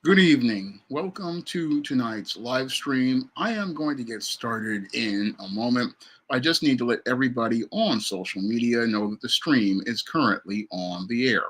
Good evening. Welcome to tonight's live stream. I am going to get started in a moment. I just need to let everybody on social media know that the stream is currently on the air.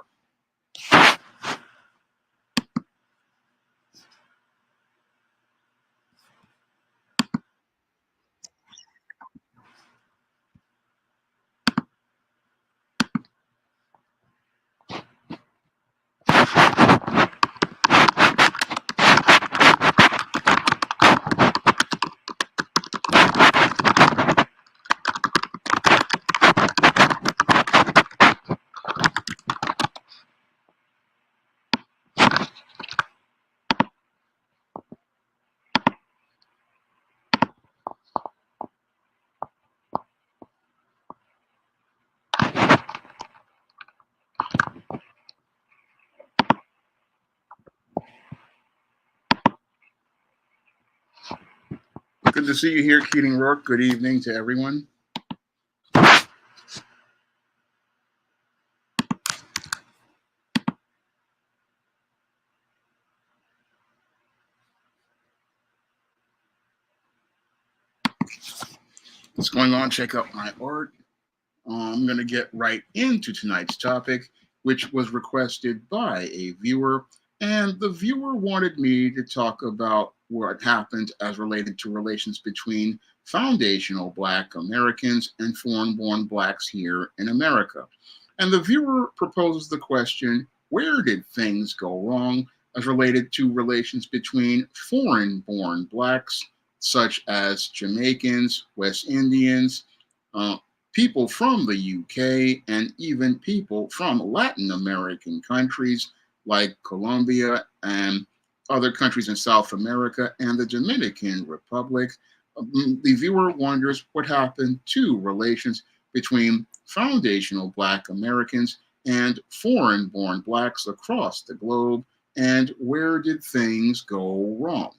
Good to see you here, Keating Rourke. Good evening to everyone. What's going on? Check out my art. I'm going to get right into tonight's topic, which was requested by a viewer. And the viewer wanted me to talk about what happened as related to relations between foundational Black Americans and foreign born Blacks here in America. And the viewer proposes the question, where did things go wrong as related to relations between foreign born Blacks, such as Jamaicans, West Indians, uh, people from the UK, and even people from Latin American countries like Colombia and other countries in South America and the Dominican Republic. The viewer wonders what happened to relations between foundational Black Americans and foreign born Blacks across the globe, and where did things go wrong?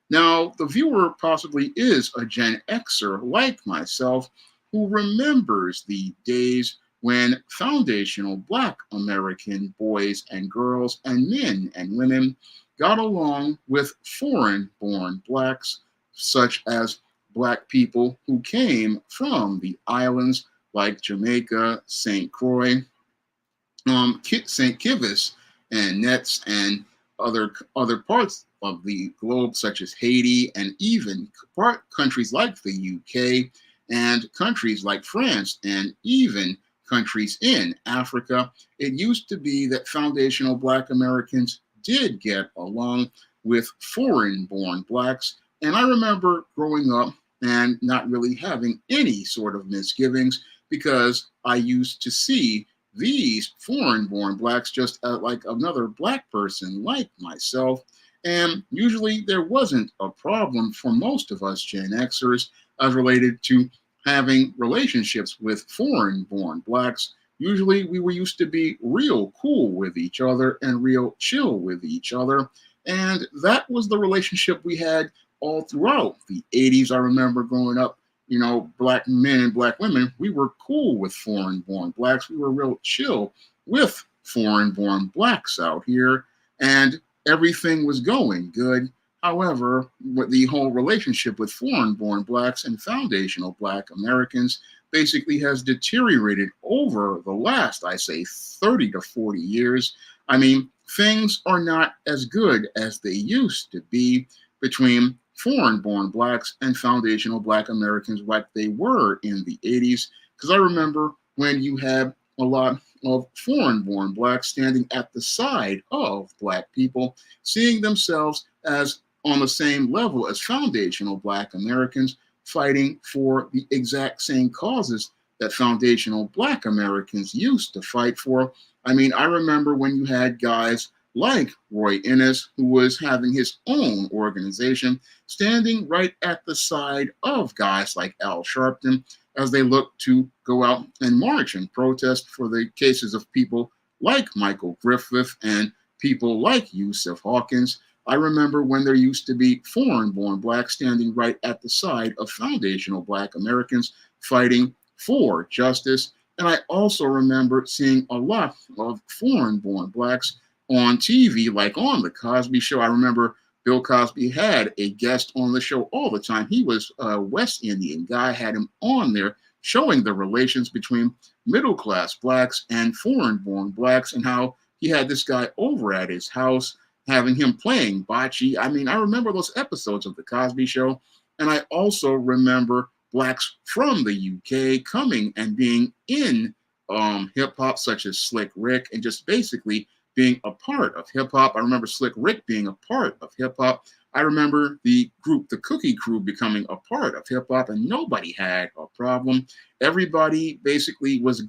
Now, the viewer possibly is a Gen Xer like myself who remembers the days when foundational Black American boys and girls and men and women got along with foreign born Blacks, such as Black people who came from the islands like Jamaica, St. Croix, St. Kitts and Nets, and other parts of the globe, such as Haiti, and even countries like the UK and countries like France, and even countries in Africa. It used to be that foundational Black Americans did get along with foreign born Blacks. And I remember growing up and not really having any sort of misgivings because I used to see these foreign born Blacks just like another Black person like myself. And usually there wasn't a problem for most of us Gen Xers as related to having relationships with foreign born Blacks. Usually we were used to be real cool with each other and real chill with each other. And that was the relationship we had all throughout the 80s. I remember growing up, Black men and Black women, we were cool with foreign born Blacks. We were real chill with foreign born Blacks out here. And everything was going good. However, with the whole relationship with foreign born Blacks and foundational Black Americans basically has deteriorated over the last, I say, 30 to 40 years. I mean, things are not as good as they used to be between foreign born Blacks and foundational Black Americans like they were in the 80s. Because I remember when you had a lot of foreign born Blacks standing at the side of Black people, seeing themselves as on the same level as foundational Black Americans, fighting for the exact same causes that foundational Black Americans used to fight for. I mean, I remember when you had guys like Roy Innes, who was having his own organization, standing right at the side of guys like Al Sharpton as they looked to go out and march and protest for the cases of people like Michael Griffith and people like Yusuf Hawkins. I remember when there used to be foreign born Blacks standing right at the side of foundational Black Americans fighting for justice. And I also remember seeing a lot of foreign born Blacks on TV, like on The Cosby Show. I remember Bill Cosby had a guest on the show all the time. He was a West Indian guy, had him on there showing the relations between middle class blacks and foreign born blacks, and how he had this guy over at his house having him playing bocce. I mean, I remember those episodes of The Cosby Show. And I also remember blacks from the UK coming and being in hip hop, such as Slick Rick, and just basically being a part of hip hop. I remember Slick Rick being a part of hip hop. I remember the group, the Cookie Crew, becoming a part of hip hop, and nobody had a problem. Everybody basically was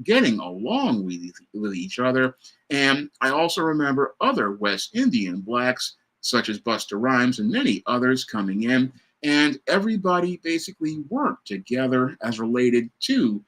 getting along with each other. And I also remember other West Indian blacks, such as Busta Rhymes and many others, coming in, and everybody basically worked together as related to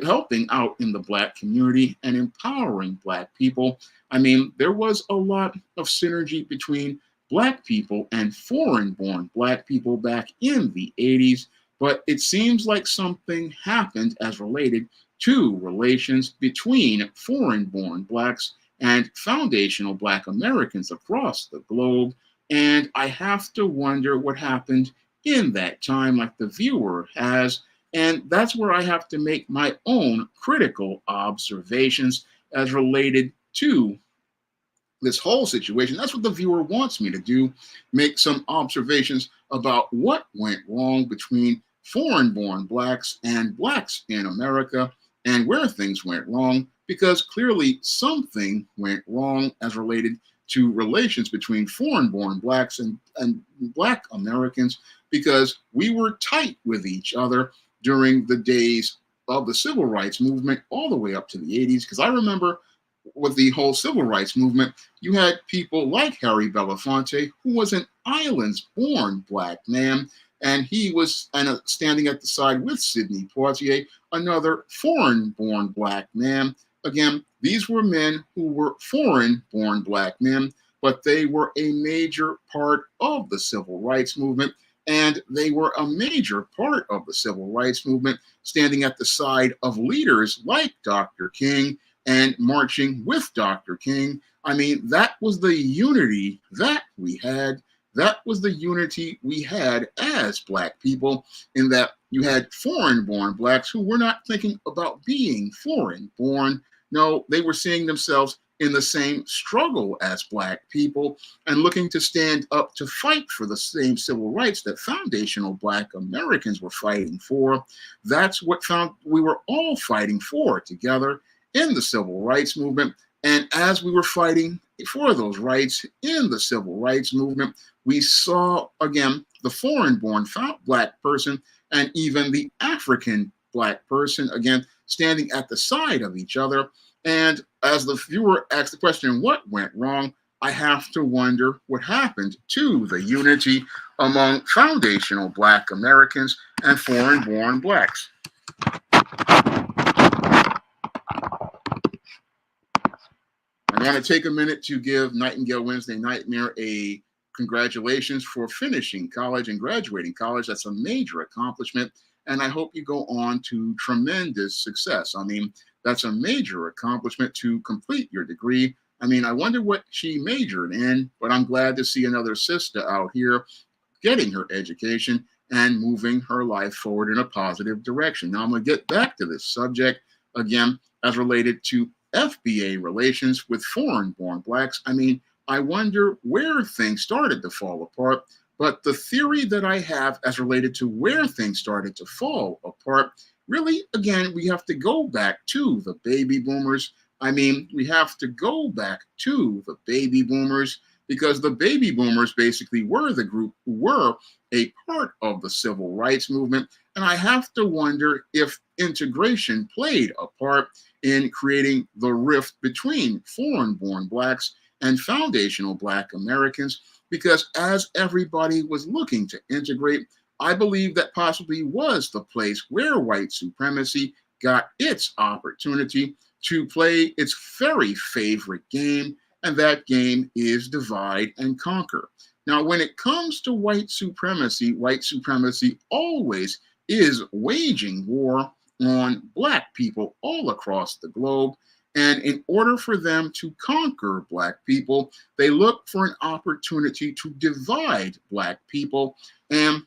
helping out in the black community and empowering black people. I mean, there was a lot of synergy between black people and foreign born black people back in the 80s, but it seems like something happened as related to relations between foreign born blacks and foundational black Americans across the globe. And I have to wonder what happened in that time, like the viewer has. And that's where I have to make my own critical observations as related to this whole situation. That's what the viewer wants me to do, make some observations about what went wrong between foreign-born blacks and blacks in America and where things went wrong, because clearly something went wrong as related to relations between foreign-born blacks and black Americans, because we were tight with each other during the days of the civil rights movement all the way up to the 80s. Because I remember with the whole civil rights movement, you had people like Harry Belafonte, who was an islands-born black man, and he was standing at the side with Sidney Poitier, another foreign-born black man. Again, these were men who were foreign-born black men, but they were a major part of the civil rights movement, and they were a major part of the civil rights movement, standing at the side of leaders like Dr. King and marching with Dr. King. I mean, that was the unity that we had. That was the unity we had as black people, in that you had foreign-born blacks who were not thinking about being foreign-born. No, they were seeing themselves in the same struggle as black people and looking to stand up to fight for the same civil rights that foundational black Americans were fighting for. That's what we were all fighting for together in the civil rights movement. And as we were fighting for those rights in the civil rights movement, we saw, again, the foreign-born black person and even the African black person, again, standing at the side of each other. And as the viewer asked the question, what went wrong? I have to wonder what happened to the unity among foundational black Americans and foreign-born blacks. I want to take a minute to give Nightingale Wednesday Nightmare a congratulations for finishing college and graduating college. That's a major accomplishment, and I hope you go on to tremendous success. I mean, that's a major accomplishment to complete your degree. I mean, I wonder what she majored in, but I'm glad to see another sister out here getting her education and moving her life forward in a positive direction. Now, I'm going to get back to this subject again as related to FBA relations with foreign-born blacks. I mean, I wonder where things started to fall apart, but the theory that I have as related to where things started to fall apart, really, again, we have to go back to the baby boomers. I mean, we have to go back to the baby boomers, because the baby boomers basically were the group who were a part of the civil rights movement. And I have to wonder if integration played a part in creating the rift between foreign-born blacks and foundational black Americans, because as everybody was looking to integrate, I believe that possibly was the place where white supremacy got its opportunity to play its very favorite game, and that game is divide and conquer. Now, when it comes to white supremacy always is waging war on black people all across the globe. And in order for them to conquer Black people, they looked for an opportunity to divide Black people. And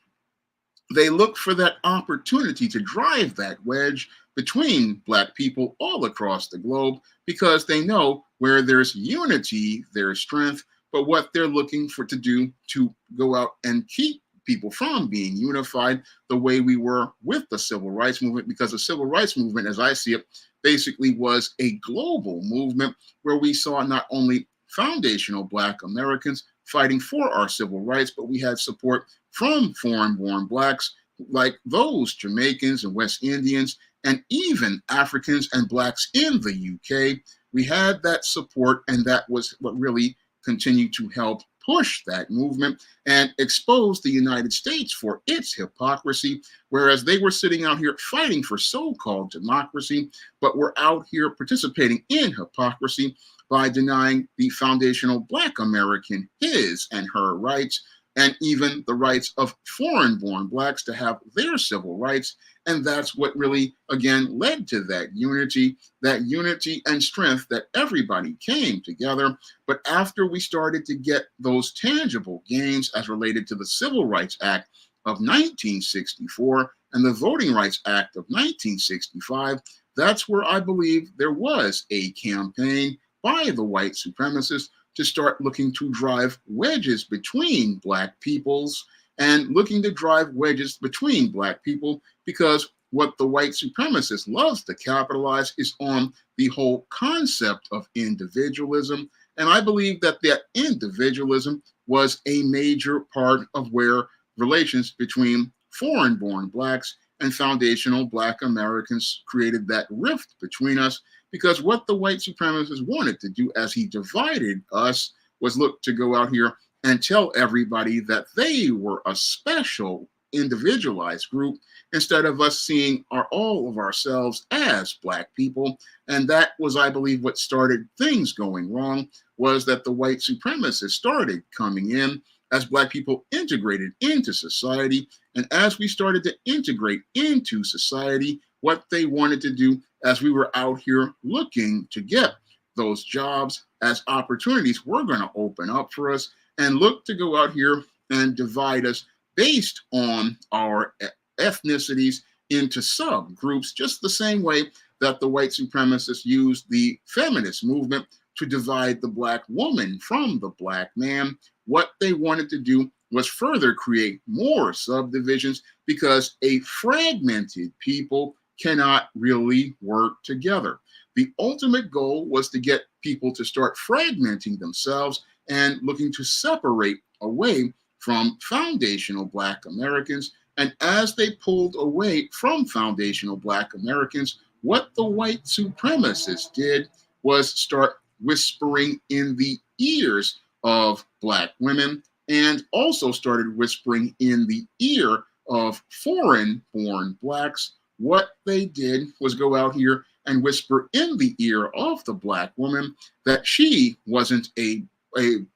they look for that opportunity to drive that wedge between Black people all across the globe because they know where there's unity, there's strength, but what they're looking for to do to go out and keep people from being unified the way we were with the civil rights movement, because the civil rights movement, as I see it, basically was a global movement where we saw not only foundational Black Americans fighting for our civil rights, but we had support from foreign-born Blacks like those Jamaicans and West Indians, and even Africans and Blacks in the UK. We had that support, and that was what really continued to help push that movement and expose the United States for its hypocrisy, whereas they were sitting out here fighting for so-called democracy, but were out here participating in hypocrisy by denying the foundational Black American his and her rights, and even the rights of foreign-born Blacks to have their civil rights. And that's what really, again, led to that unity and strength that everybody came together. But after we started to get those tangible gains as related to the Civil Rights Act of 1964 and the Voting Rights Act of 1965, that's where I believe there was a campaign by the white supremacists to start looking to drive wedges between Black peoples and looking to drive wedges between Black people, because what the white supremacist loves to capitalize is on the whole concept of individualism. And I believe that that individualism was a major part of where relations between foreign-born Blacks and foundational Black Americans created that rift between us. Because what the white supremacist wanted to do as he divided us was look to go out here and tell everybody that they were a special individualized group instead of us seeing all of ourselves as Black people. And that was, I believe, what started things going wrong, was that the white supremacists started coming in as Black people integrated into society. And as we started to integrate into society, what they wanted to do as we were out here looking to get those jobs as opportunities were going to open up for us, and look to go out here and divide us based on our ethnicities into subgroups, just the same way that the white supremacists used the feminist movement to divide the Black woman from the Black man. What they wanted to do was further create more subdivisions, because a fragmented people cannot really work together. The ultimate goal was to get people to start fragmenting themselves and looking to separate away from foundational Black Americans. And as they pulled away from foundational Black Americans, what the white supremacists did was start whispering in the ears of Black women, and also started whispering in the ear of foreign-born Blacks. What they did was go out here and whisper in the ear of the Black woman that she wasn't a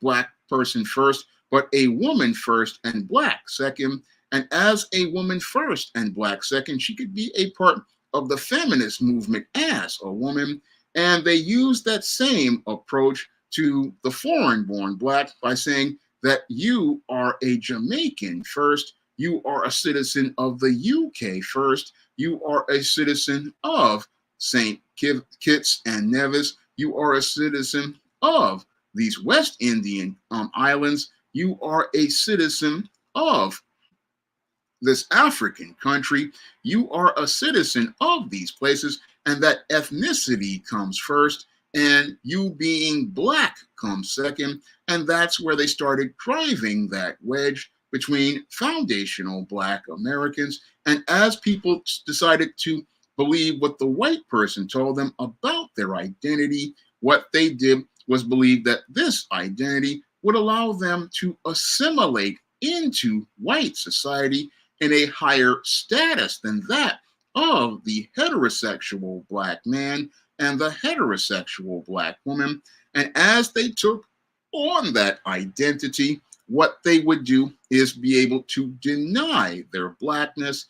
Black person first, but a woman first and Black second. And as a woman first and Black second, she could be a part of the feminist movement as a woman. And they used that same approach to the foreign-born Black by saying that you are a Jamaican first, you are a citizen of the UK first, you are a citizen of St. Kitts and Nevis, you are a citizen of these West Indian islands, you are a citizen of this African country, you are a citizen of these places, and that ethnicity comes first, and you being Black comes second. And that's where they started driving that wedge between foundational Black Americans. And as people decided to believe what the white person told them about their identity, what they did was believe that this identity would allow them to assimilate into white society in a higher status than that of the heterosexual Black man and the heterosexual Black woman. And as they took on that identity, what they would do is be able to deny their Blackness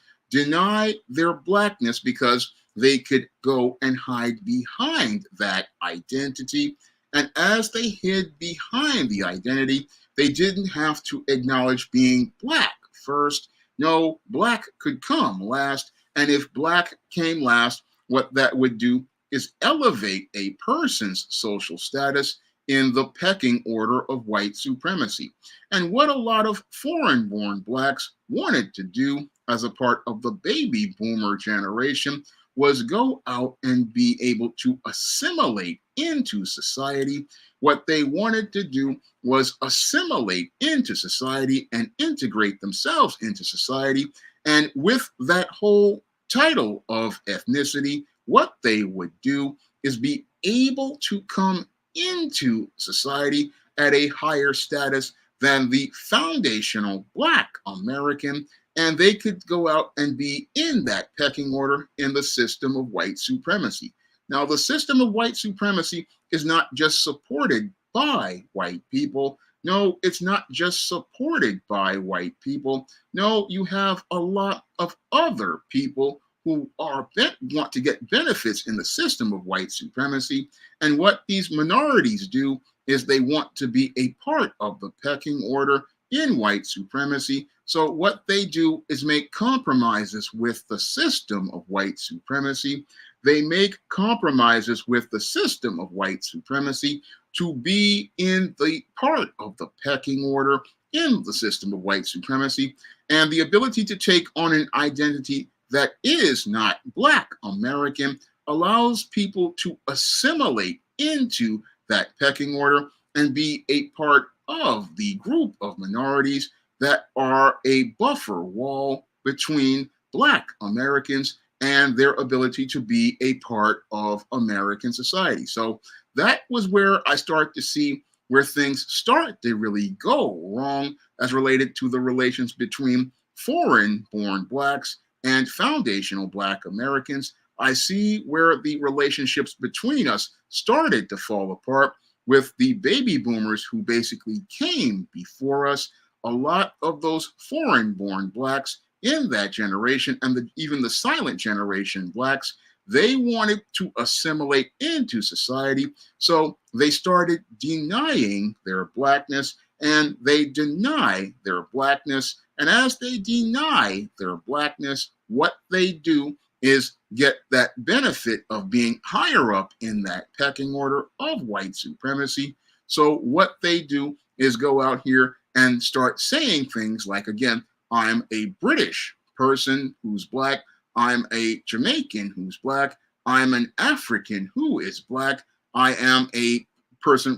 because they could go and hide behind that identity. And as they hid behind the identity, they didn't have to acknowledge being black first. No, black could come last. And if black came last, what that would do is elevate a person's social status in the pecking order of white supremacy. And what a lot of foreign born blacks wanted to do as a part of the baby boomer generation was go out and be able to assimilate into society. What they wanted to do was assimilate into society and integrate themselves into society. And with that whole title of ethnicity, what they would do is be able to come into society at a higher status than the foundational Black American, and they could go out and be in that pecking order in the system of white supremacy. Now, the system of white supremacy is not just supported by white people. No, it's not just supported by white people. No, you have a lot of other people who want to get benefits in the system of white supremacy. And what these minorities do is they want to be a part of the pecking order in white supremacy. So what they do is make compromises with the system of white supremacy. They make compromises with the system of white supremacy to be in the part of the pecking order in the system of white supremacy. And the ability to take on an identity that is not Black American allows people to assimilate into that pecking order and be a part of the group of minorities that are a buffer wall between Black Americans and their ability to be a part of American society. So that was where I start to see where things start to really go wrong as related to the relations between foreign-born Blacks and foundational Black Americans. I see where the relationships between us started to fall apart with the baby boomers who basically came before us. A lot of those foreign-born Blacks in that generation, and even the silent generation Blacks, they wanted to assimilate into society. So they started denying their Blackness, and they deny their Blackness. And as they deny their Blackness, what they do is get that benefit of being higher up in that pecking order of white supremacy. So what they do is go out here and start saying things like, again, I'm a British person who's Black. I'm a Jamaican who's Black. I'm an African who is Black. I am a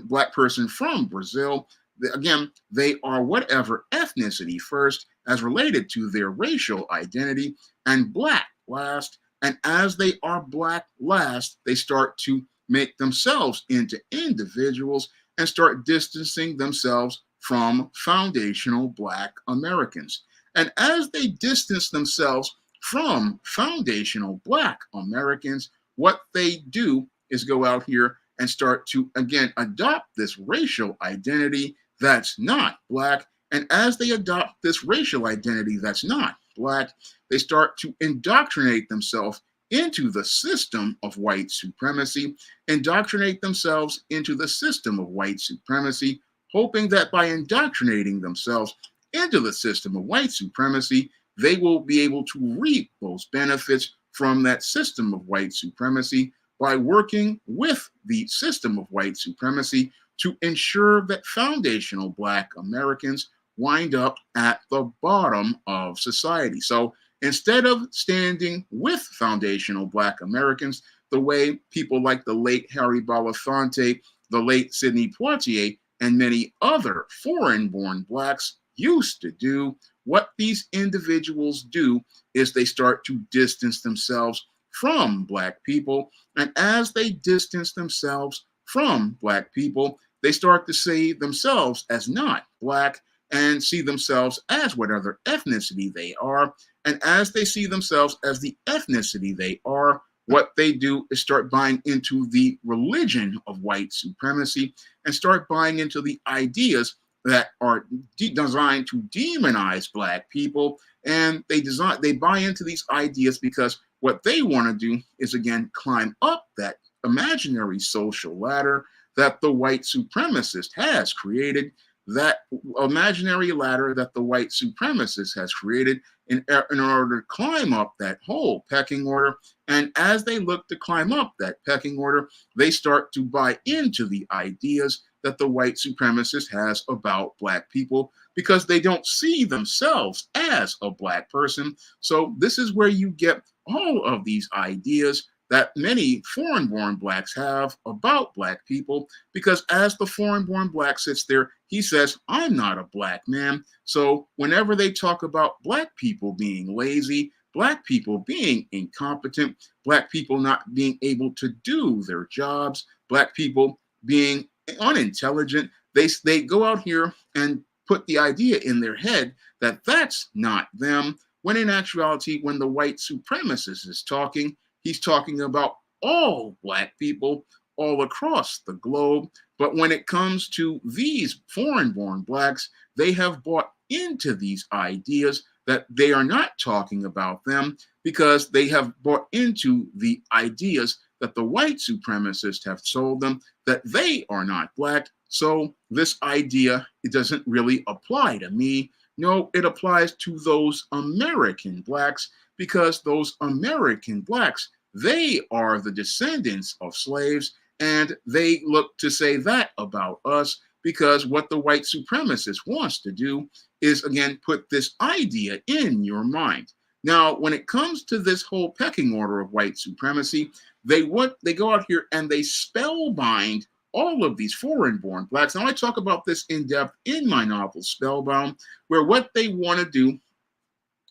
Black person from Brazil. Again, they are whatever ethnicity first as related to their racial identity, and Black last. And as they are Black last, they start to make themselves into individuals and start distancing themselves from foundational Black Americans. And as they distance themselves from foundational Black Americans, what they do is go out here and start to, again, adopt this racial identity that's not Black. And as they adopt this racial identity that's not Black, they start to indoctrinate themselves into the system of white supremacy, indoctrinate themselves into the system of white supremacy, hoping that by indoctrinating themselves into the system of white supremacy, they will be able to reap those benefits from that system of white supremacy by working with the system of white supremacy to ensure that foundational Black Americans wind up at the bottom of society. So instead of standing with foundational Black Americans, the way people like the late Harry Belafonte, the late Sidney Poitier, and many other foreign-born Blacks used to do, what these individuals do is they start to distance themselves from Black people. And as they distance themselves from Black people, they start to see themselves as not Black and see themselves as whatever ethnicity they are. And as they see themselves as the ethnicity they are, what they do is start buying into the religion of white supremacy and start buying into the ideas that are designed to demonize Black people. And they buy into these ideas because what they want to do is, again, climb up that imaginary social ladder that the white supremacist has created, that imaginary ladder that the white supremacist has created in order to climb up that whole pecking order. And as they look to climb up that pecking order, they start to buy into the ideas that the white supremacist has about Black people because they don't see themselves as a Black person. So this is where you get all of these ideas that many foreign-born Blacks have about Black people, because as the foreign-born Black sits there, he says, I'm not a Black man. So whenever they talk about Black people being lazy, Black people being incompetent, Black people not being able to do their jobs, Black people being unintelligent, they go out here and put the idea in their head that that's not them, when in actuality, when the white supremacist is talking, he's talking about all Black people all across the globe. But when it comes to these foreign-born Blacks, they have bought into these ideas that they are not talking about them because they have bought into the ideas that the white supremacists have sold them, that they are not Black. So this idea, it doesn't really apply to me. No, it applies to those American Blacks, because those American Blacks, they are the descendants of slaves, and they look to say that about us, because what the white supremacist wants to do is, again, put this idea in your mind. Now, when it comes to this whole pecking order of white supremacy, they go out here and they spellbind all of these foreign-born Blacks. Now, I talk about this in depth in my novel, Spellbound, where what they want to do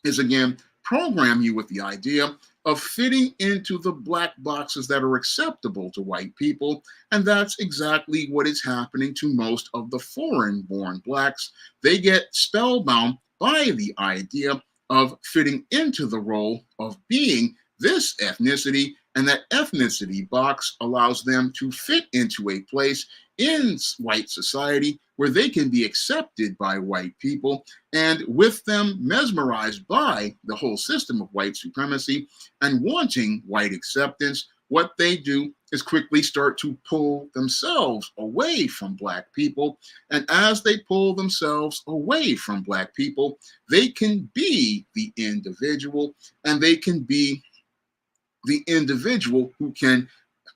is, again, program you with the idea of fitting into the Black boxes that are acceptable to white people. And that's exactly what is happening to most of the foreign-born Blacks. They get spellbound by the idea of fitting into the role of being this ethnicity, and that ethnicity box allows them to fit into a place in white society where they can be accepted by white people, and with them mesmerized by the whole system of white supremacy and wanting white acceptance, what they do is quickly start to pull themselves away from Black people. And as they pull themselves away from Black people, they can be the individual, and they can be the individual who can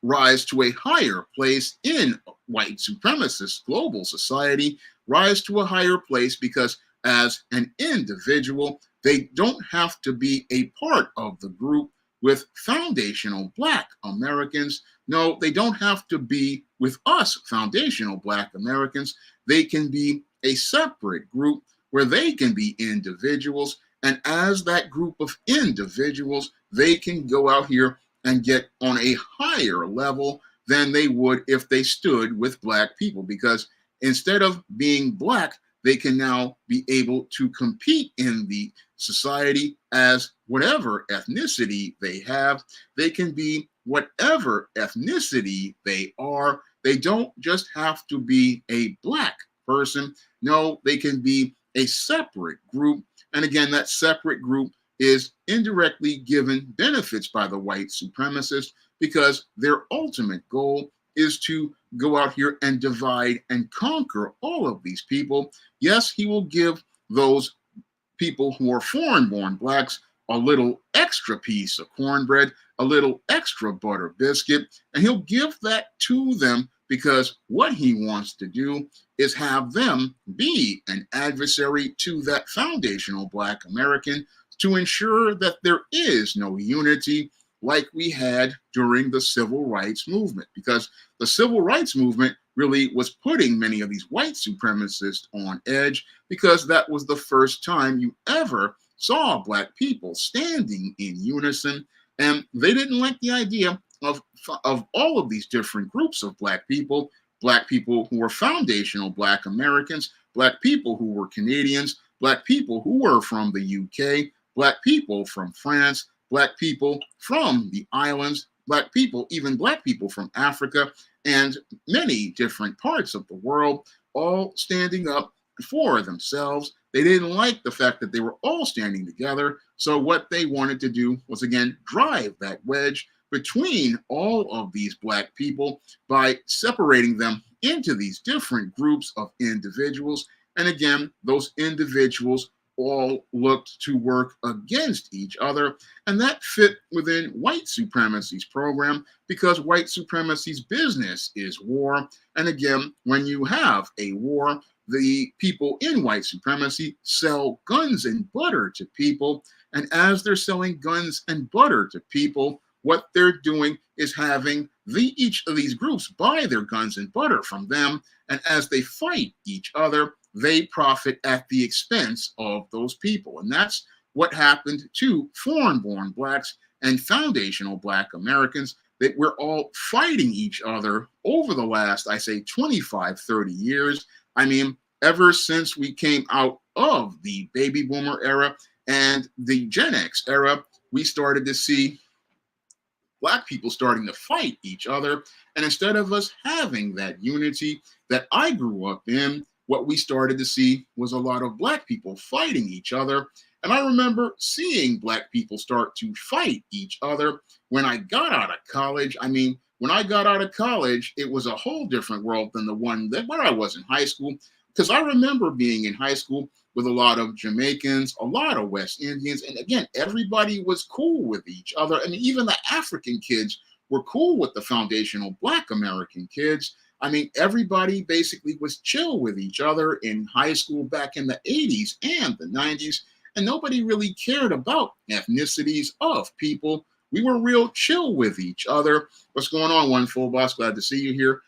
rise to a higher place in white supremacist global society, rise to a higher place because as an individual, they don't have to be a part of the group with foundational Black Americans. No, they don't have to be with us foundational Black Americans. They can be a separate group where they can be individuals. And as that group of individuals, they can go out here and get on a higher level than they would if they stood with Black people. Because instead of being Black, they can now be able to compete in the society as whatever ethnicity they have. They can be whatever ethnicity they are. They don't just have to be a Black person. No, they can be a separate group. And again, that separate group is indirectly given benefits by the white supremacists because their ultimate goal is to go out here and divide and conquer all of these people. Yes, he will give those people who are foreign-born Blacks a little extra piece of cornbread, a little extra butter biscuit, and he'll give that to them because what he wants to do is have them be an adversary to that foundational Black American to ensure that there is no unity like we had during the Civil Rights Movement, because the Civil Rights Movement really was putting many of these white supremacists on edge, because that was the first time you ever saw Black people standing in unison, and they didn't like the idea of all of these different groups of Black people who were foundational Black Americans, Black people who were Canadians, Black people who were from the UK, Black people from France, Black people from the islands, Black people, even Black people from Africa, and many different parts of the world, all standing up for themselves They didn't like the fact that they were all standing together. So what they wanted to do was, again, drive that wedge between all of these black people by separating them into these different groups of individuals. And again, those individuals all looked to work against each other. And that fit within white supremacy's program because white supremacy's business is war. And again, when you have a war, the people in white supremacy sell guns and butter to people. And as they're selling guns and butter to people, what they're doing is having each of these groups buy their guns and butter from them. And as they fight each other, they profit at the expense of those people. And that's what happened to foreign-born blacks and foundational black Americans, that we're all fighting each other over the last, I say, 25, 30 years. I mean, ever since we came out of the baby boomer era and the Gen X era, we started to see black people starting to fight each other. And instead of us having that unity that I grew up in, what we started to see was a lot of black people fighting each other. And I remember seeing black people start to fight each other when I got out of college. I mean, when I got out of college, it was a whole different world than the one that where I was in high school. Because I remember being in high school with a lot of Jamaicans, a lot of West Indians. And again, everybody was cool with each other. I mean, even the African kids were cool with the foundational black American kids. I mean, everybody basically was chill with each other in high school back in the 80s and the 90s. And nobody really cared about ethnicities of people. We were real chill with each other. What's going on, One Full Boss? Glad to see you here.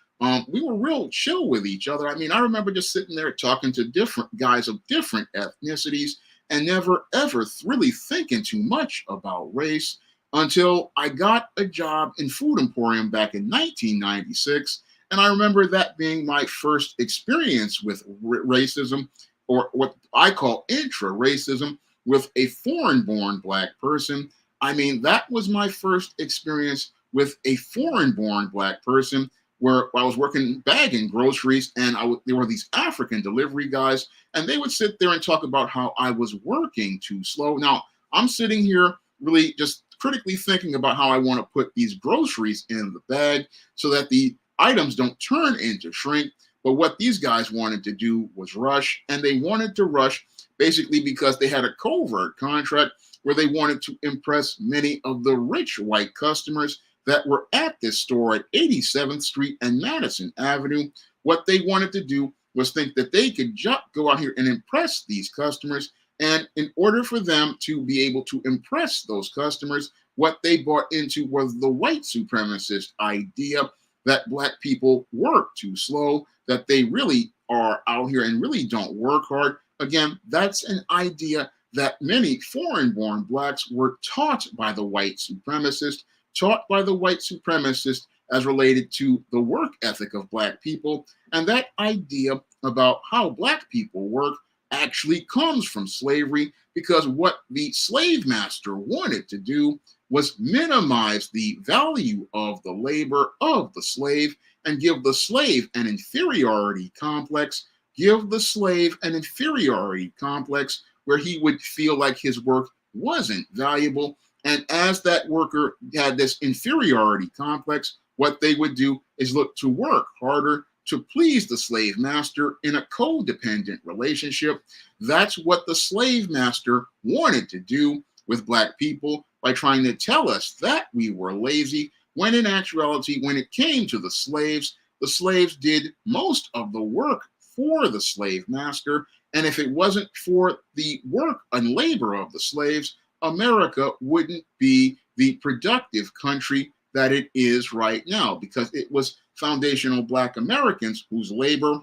We were real chill with each other. I mean, I remember just sitting there talking to different guys of different ethnicities and never, ever really thinking too much about race until I got a job in Food Emporium back in 1996. And I remember that being my first experience with racism, or what I call intra-racism, with a foreign-born black person. I mean, that was my first experience with a foreign-born black person, where I was working bagging groceries, and there were these African delivery guys, and they would sit there and talk about how I was working too slow. Now, I'm sitting here really just critically thinking about how I want to put these groceries in the bag so that the items don't turn into shrink. But what these guys wanted to do was rush, and they wanted to rush basically because they had a covert contract where they wanted to impress many of the rich white customers that were at this store at 87th Street and Madison Avenue. What they wanted to do was think that they could go out here and impress these customers. And in order for them to be able to impress those customers, what they bought into was the white supremacist idea that black people work too slow, that they really are out here and really don't work hard. Again, that's an idea that many foreign-born blacks were taught by the white supremacists, as related to the work ethic of black people. And that idea about how black people work actually comes from slavery, because what the slave master wanted to do was minimize the value of the labor of the slave and give the slave an inferiority complex, where he would feel like his work wasn't valuable. And as that worker had this inferiority complex, what they would do is look to work harder to please the slave master in a codependent relationship. That's what the slave master wanted to do with black people by trying to tell us that we were lazy, when in actuality, when it came to the slaves did most of the work for the slave master. And if it wasn't for the work and labor of the slaves, America wouldn't be the productive country that it is right now, because it was foundational black Americans whose labor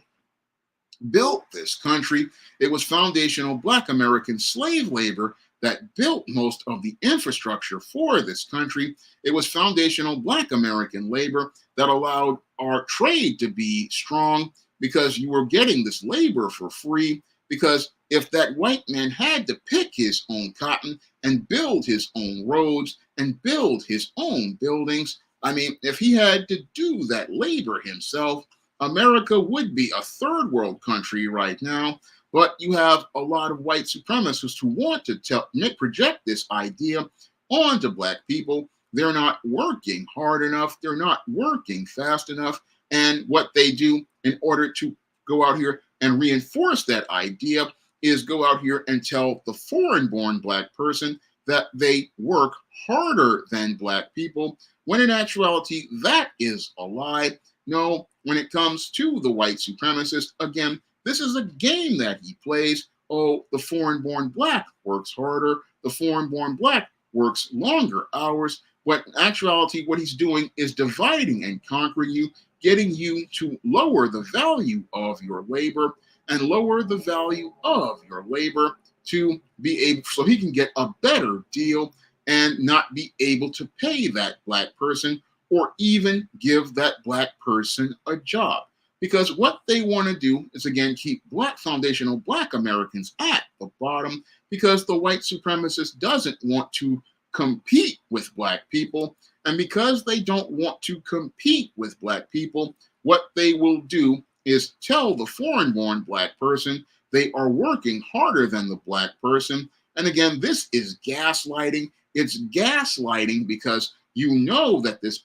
built this country. It was foundational black American slave labor that built most of the infrastructure for this country. It was foundational black American labor that allowed our trade to be strong, because you were getting this labor for free. Because if that white man had to pick his own cotton and build his own roads and build his own buildings, I mean, if he had to do that labor himself, America would be a third world country right now. But you have a lot of white supremacists who want to project this idea onto black people. They're not working hard enough. They're not working fast enough. And what they do in order to go out here and reinforce that idea is go out here and tell the foreign-born black person that they work harder than black people, when in actuality, that is a lie. No, when it comes to the white supremacist, again, this is a game that he plays. Oh, the foreign-born black works harder. The foreign-born black works longer hours. But in actuality, what he's doing is dividing and conquering you, getting you to lower the value of your labor and lower the value of your labor to be able, so he can get a better deal and not be able to pay that black person or even give that black person a job. Because what they want to do is, again, keep foundational black Americans at the bottom, because the white supremacist doesn't want to compete with black people. And because they don't want to compete with black people, what they will do is tell the foreign-born black person they are working harder than the black person. And again, this is gaslighting. It's gaslighting because you know that this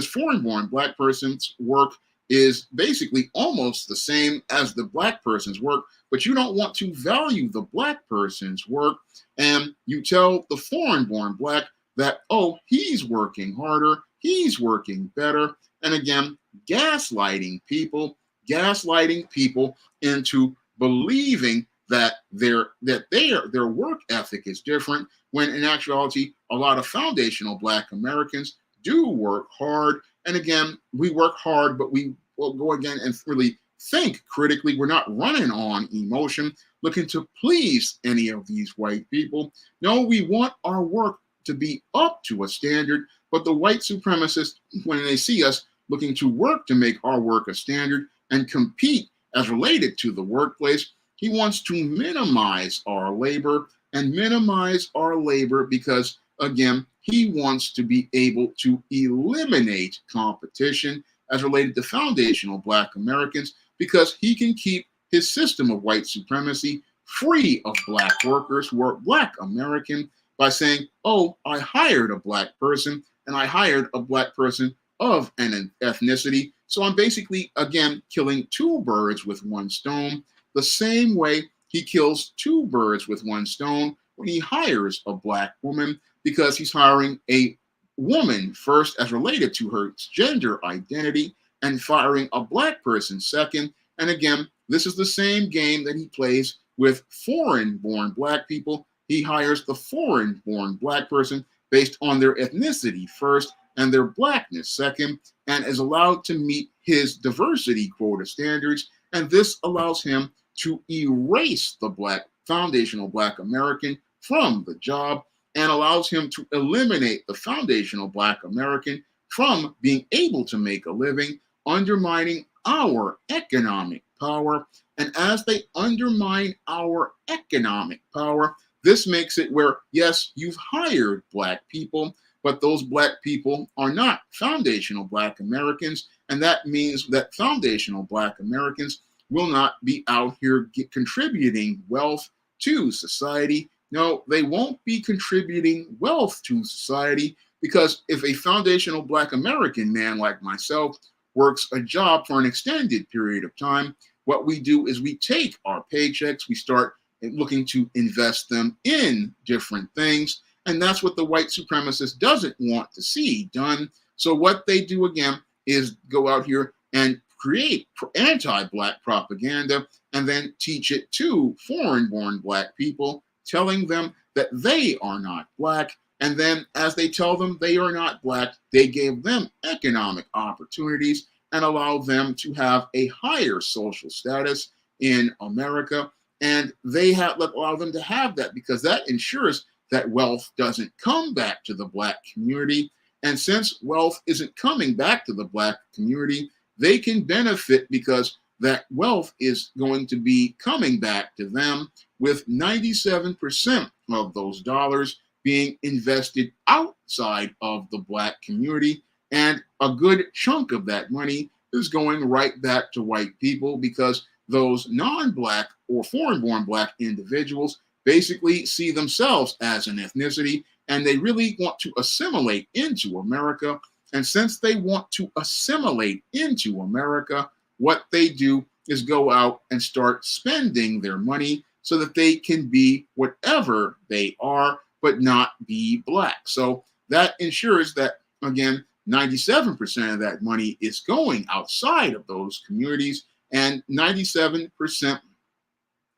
foreign-born black person's work is basically almost the same as the black person's work, but you don't want to value the black person's work. And you tell the foreign-born black that, oh, he's working harder, he's working better. And again, gaslighting people into believing that their work ethic is different, when in actuality, a lot of foundational black Americans do work hard. And again, we work hard, but we will go again and really think critically. We're not running on emotion, looking to please any of these white people. No, we want our work to be up to a standard, but the white supremacists, when they see us looking to work to make our work a standard and compete as related to the workplace, he wants to minimize our labor because, again, he wants to be able to eliminate competition as related to foundational black Americans, because he can keep his system of white supremacy free of black workers who are black American by saying, oh, I hired a black person and I hired a black person of an ethnicity. So I'm basically, again, killing two birds with one stone, the same way he kills two birds with one stone when he hires a black woman, because he's hiring a woman first as related to her gender identity and firing a black person second. And again, this is the same game that he plays with foreign-born black people. He hires the foreign-born black person based on their ethnicity first and their blackness second, and is allowed to meet his diversity quota standards. And this allows him to erase the foundational black American from the job, and allows him to eliminate the foundational black American from being able to make a living, undermining our economic power. And as they undermine our economic power, this makes it where, yes, you've hired black people, but those black people are not foundational black Americans. And that means that foundational black Americans will not be out here contributing wealth to society. No, they won't be contributing wealth to society, because if a foundational black American man like myself works a job for an extended period of time, what we do is we take our paychecks, we start looking to invest them in different things. And that's what the white supremacist doesn't want to see done. So what they do again is go out here and create anti-black propaganda and then teach it to foreign-born black people, telling them that they are not black. And then as they tell them they are not black, they gave them economic opportunities and allow them to have a higher social status in America. And they allow them to have that because that ensures that wealth doesn't come back to the black community. And since wealth isn't coming back to the black community, they can benefit because that wealth is going to be coming back to them, with 97% of those dollars being invested outside of the black community. And a good chunk of that money is going right back to white people, because those non-Black or foreign-born Black individuals basically see themselves as an ethnicity, and they really want to assimilate into America. And since they want to assimilate into America, what they do is go out and start spending their money so that they can be whatever they are, but not be Black. So that ensures that, again, 97% of that money is going outside of those communities, and 97%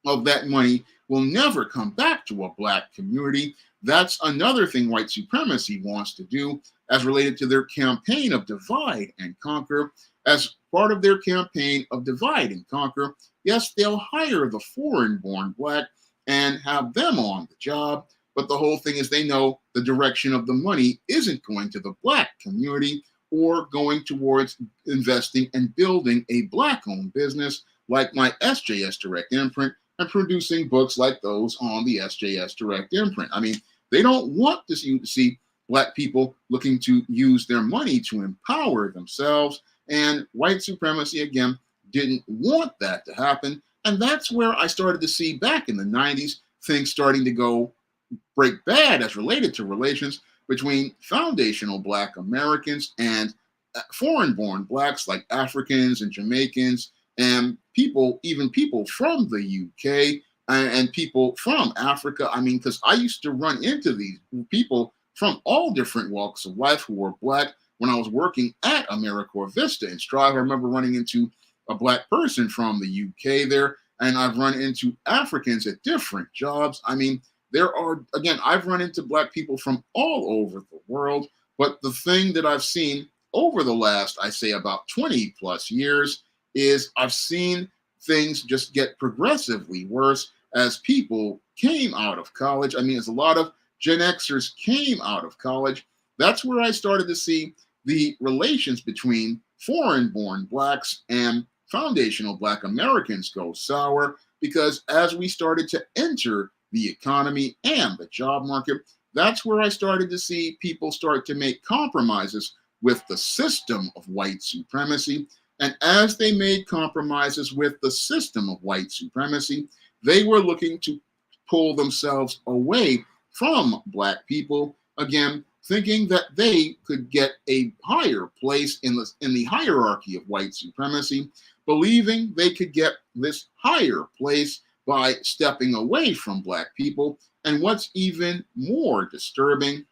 of that money will never come back to a Black community. That's another thing white supremacy wants to do as related to their campaign of divide and conquer. As part of their campaign of divide and conquer, yes, they'll hire the foreign-born Black and have them on the job, but the whole thing is they know the direction of the money isn't going to the Black community or going towards investing and building a Black-owned business like my SJS Direct Imprint and producing books like those on the SJS Direct Imprint. I mean, they don't want you to see Black people looking to use their money to empower themselves. And white supremacy, again, didn't want that to happen. And that's where I started to see back in the 90s things starting to go break bad as related to relations between foundational Black Americans and foreign-born Blacks like Africans and Jamaicans and people, even people from the UK and people from Africa. I mean, because I used to run into these people from all different walks of life who were Black when I was working at AmeriCorps Vista in Strive. I remember running into a Black person from the UK there, and I've run into Africans at different jobs. I mean, there are, again, I've run into Black people from all over the world, but the thing that I've seen over the last, I say about 20 plus years is I've seen things just get progressively worse as people came out of college. I mean, as a lot of Gen Xers came out of college, that's where I started to see the relations between foreign-born Blacks and foundational Black Americans go sour, because as we started to enter the economy and the job market, that's where I started to see people start to make compromises with the system of white supremacy. And as they made compromises with the system of white supremacy, they were looking to pull themselves away from Black people, again, thinking that they could get a higher place in the hierarchy of white supremacy, believing they could get this higher place by stepping away from Black people. And what's even more disturbing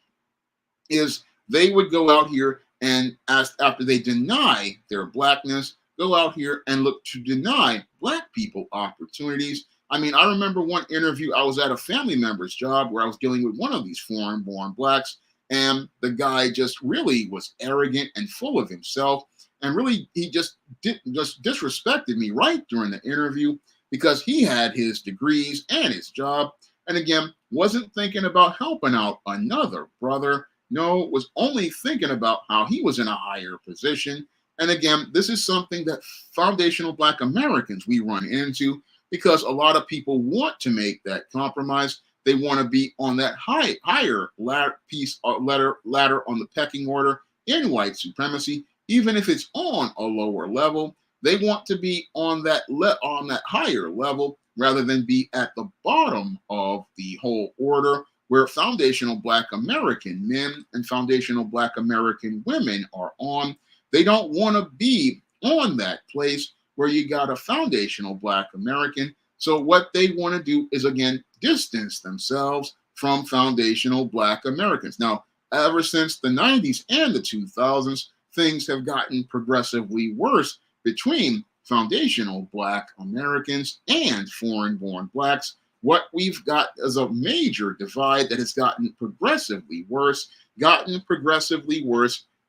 is they would go out here and after they deny their Blackness, go out here and look to deny Black people opportunities. I mean, I remember one interview, I was at a family member's job where I was dealing with one of these foreign-born Blacks, and the guy just really was arrogant and full of himself, and really he just disrespected me right during the interview because he had his degrees and his job, and again, wasn't thinking about helping out another brother. No, was only thinking about how he was in a higher position. And again, this is something that foundational Black Americans we run into, because a lot of people want to make that compromise. They want to be on that higher ladder on the pecking order in white supremacy, even if it's on a lower level. They want to be on that higher level rather than be at the bottom of the whole order, where foundational Black American men and foundational Black American women are on. They don't want to be on that place where you got a foundational Black American. So what they want to do is, again, distance themselves from foundational Black Americans. Now, ever since the 90s and the 2000s, things have gotten progressively worse between foundational Black Americans and foreign-born Blacks. What we've got is a major divide that has gotten progressively worse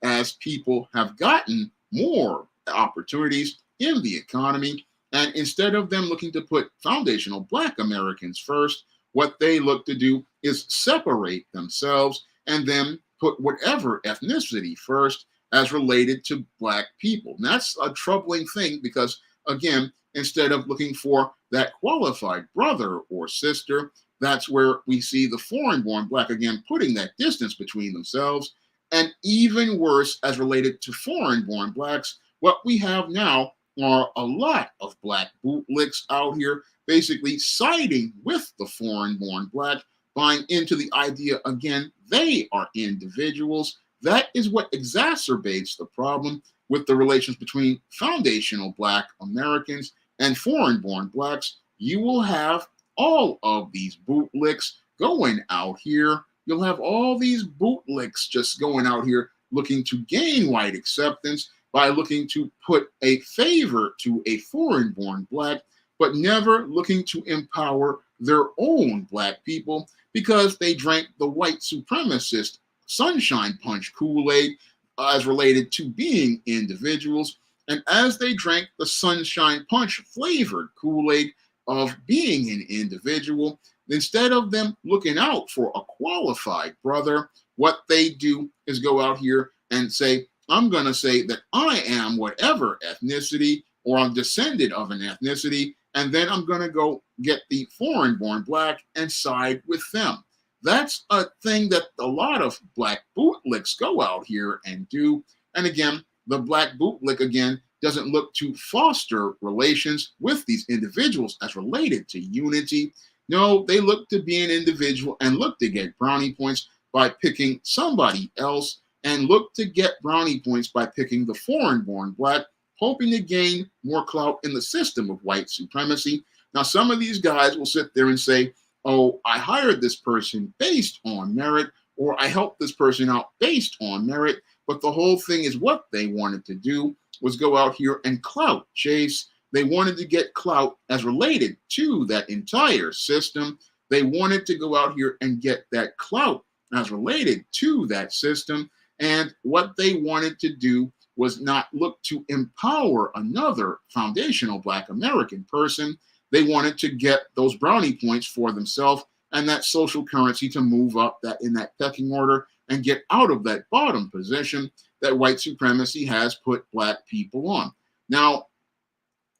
as people have gotten more opportunities in the economy. And instead of them looking to put foundational Black Americans first, what they look to do is separate themselves and then put whatever ethnicity first as related to Black people. And that's a troubling thing because, again, instead of looking for that qualified brother or sister, that's where we see the foreign-born Black, again, putting that distance between themselves. And even worse, as related to foreign-born Blacks, what we have now are a lot of black bootlicks out here basically siding with the foreign-born black, buying into the idea again, they are individuals. That is what exacerbates the problem with the relations between foundational black Americans and foreign-born blacks. You will have all of these bootlicks going out here. You'll have all these bootlicks just going out here looking to gain white acceptance by looking to put a favor to a foreign-born black, but never looking to empower their own black people because they drank the white supremacist sunshine punch Kool-Aid as related to being individuals. And as they drank the sunshine punch flavored Kool-Aid of being an individual, instead of them looking out for a qualified brother, what they do is go out here and say, I'm going to say that I am whatever ethnicity, or I'm descended of an ethnicity, and then I'm going to go get the foreign-born black and side with them. That's a thing that a lot of black bootlicks go out here and do. And again, the black bootlick, again, doesn't look to foster relations with these individuals as related to unity. No, they look to be an individual and look to get brownie points by picking somebody else, and look to get brownie points by picking the foreign-born black, hoping to gain more clout in the system of white supremacy. Now, some of these guys will sit there and say, oh, I hired this person based on merit, or I helped this person out based on merit. But the whole thing is what they wanted to do was go out here and clout chase. They wanted to get clout as related to that entire system. They wanted to go out here and get that clout as related to that system. And what they wanted to do was not look to empower another foundational black American person. They wanted to get those brownie points for themselves and that social currency to move up that in that pecking order and get out of that bottom position that white supremacy has put black people on. Now,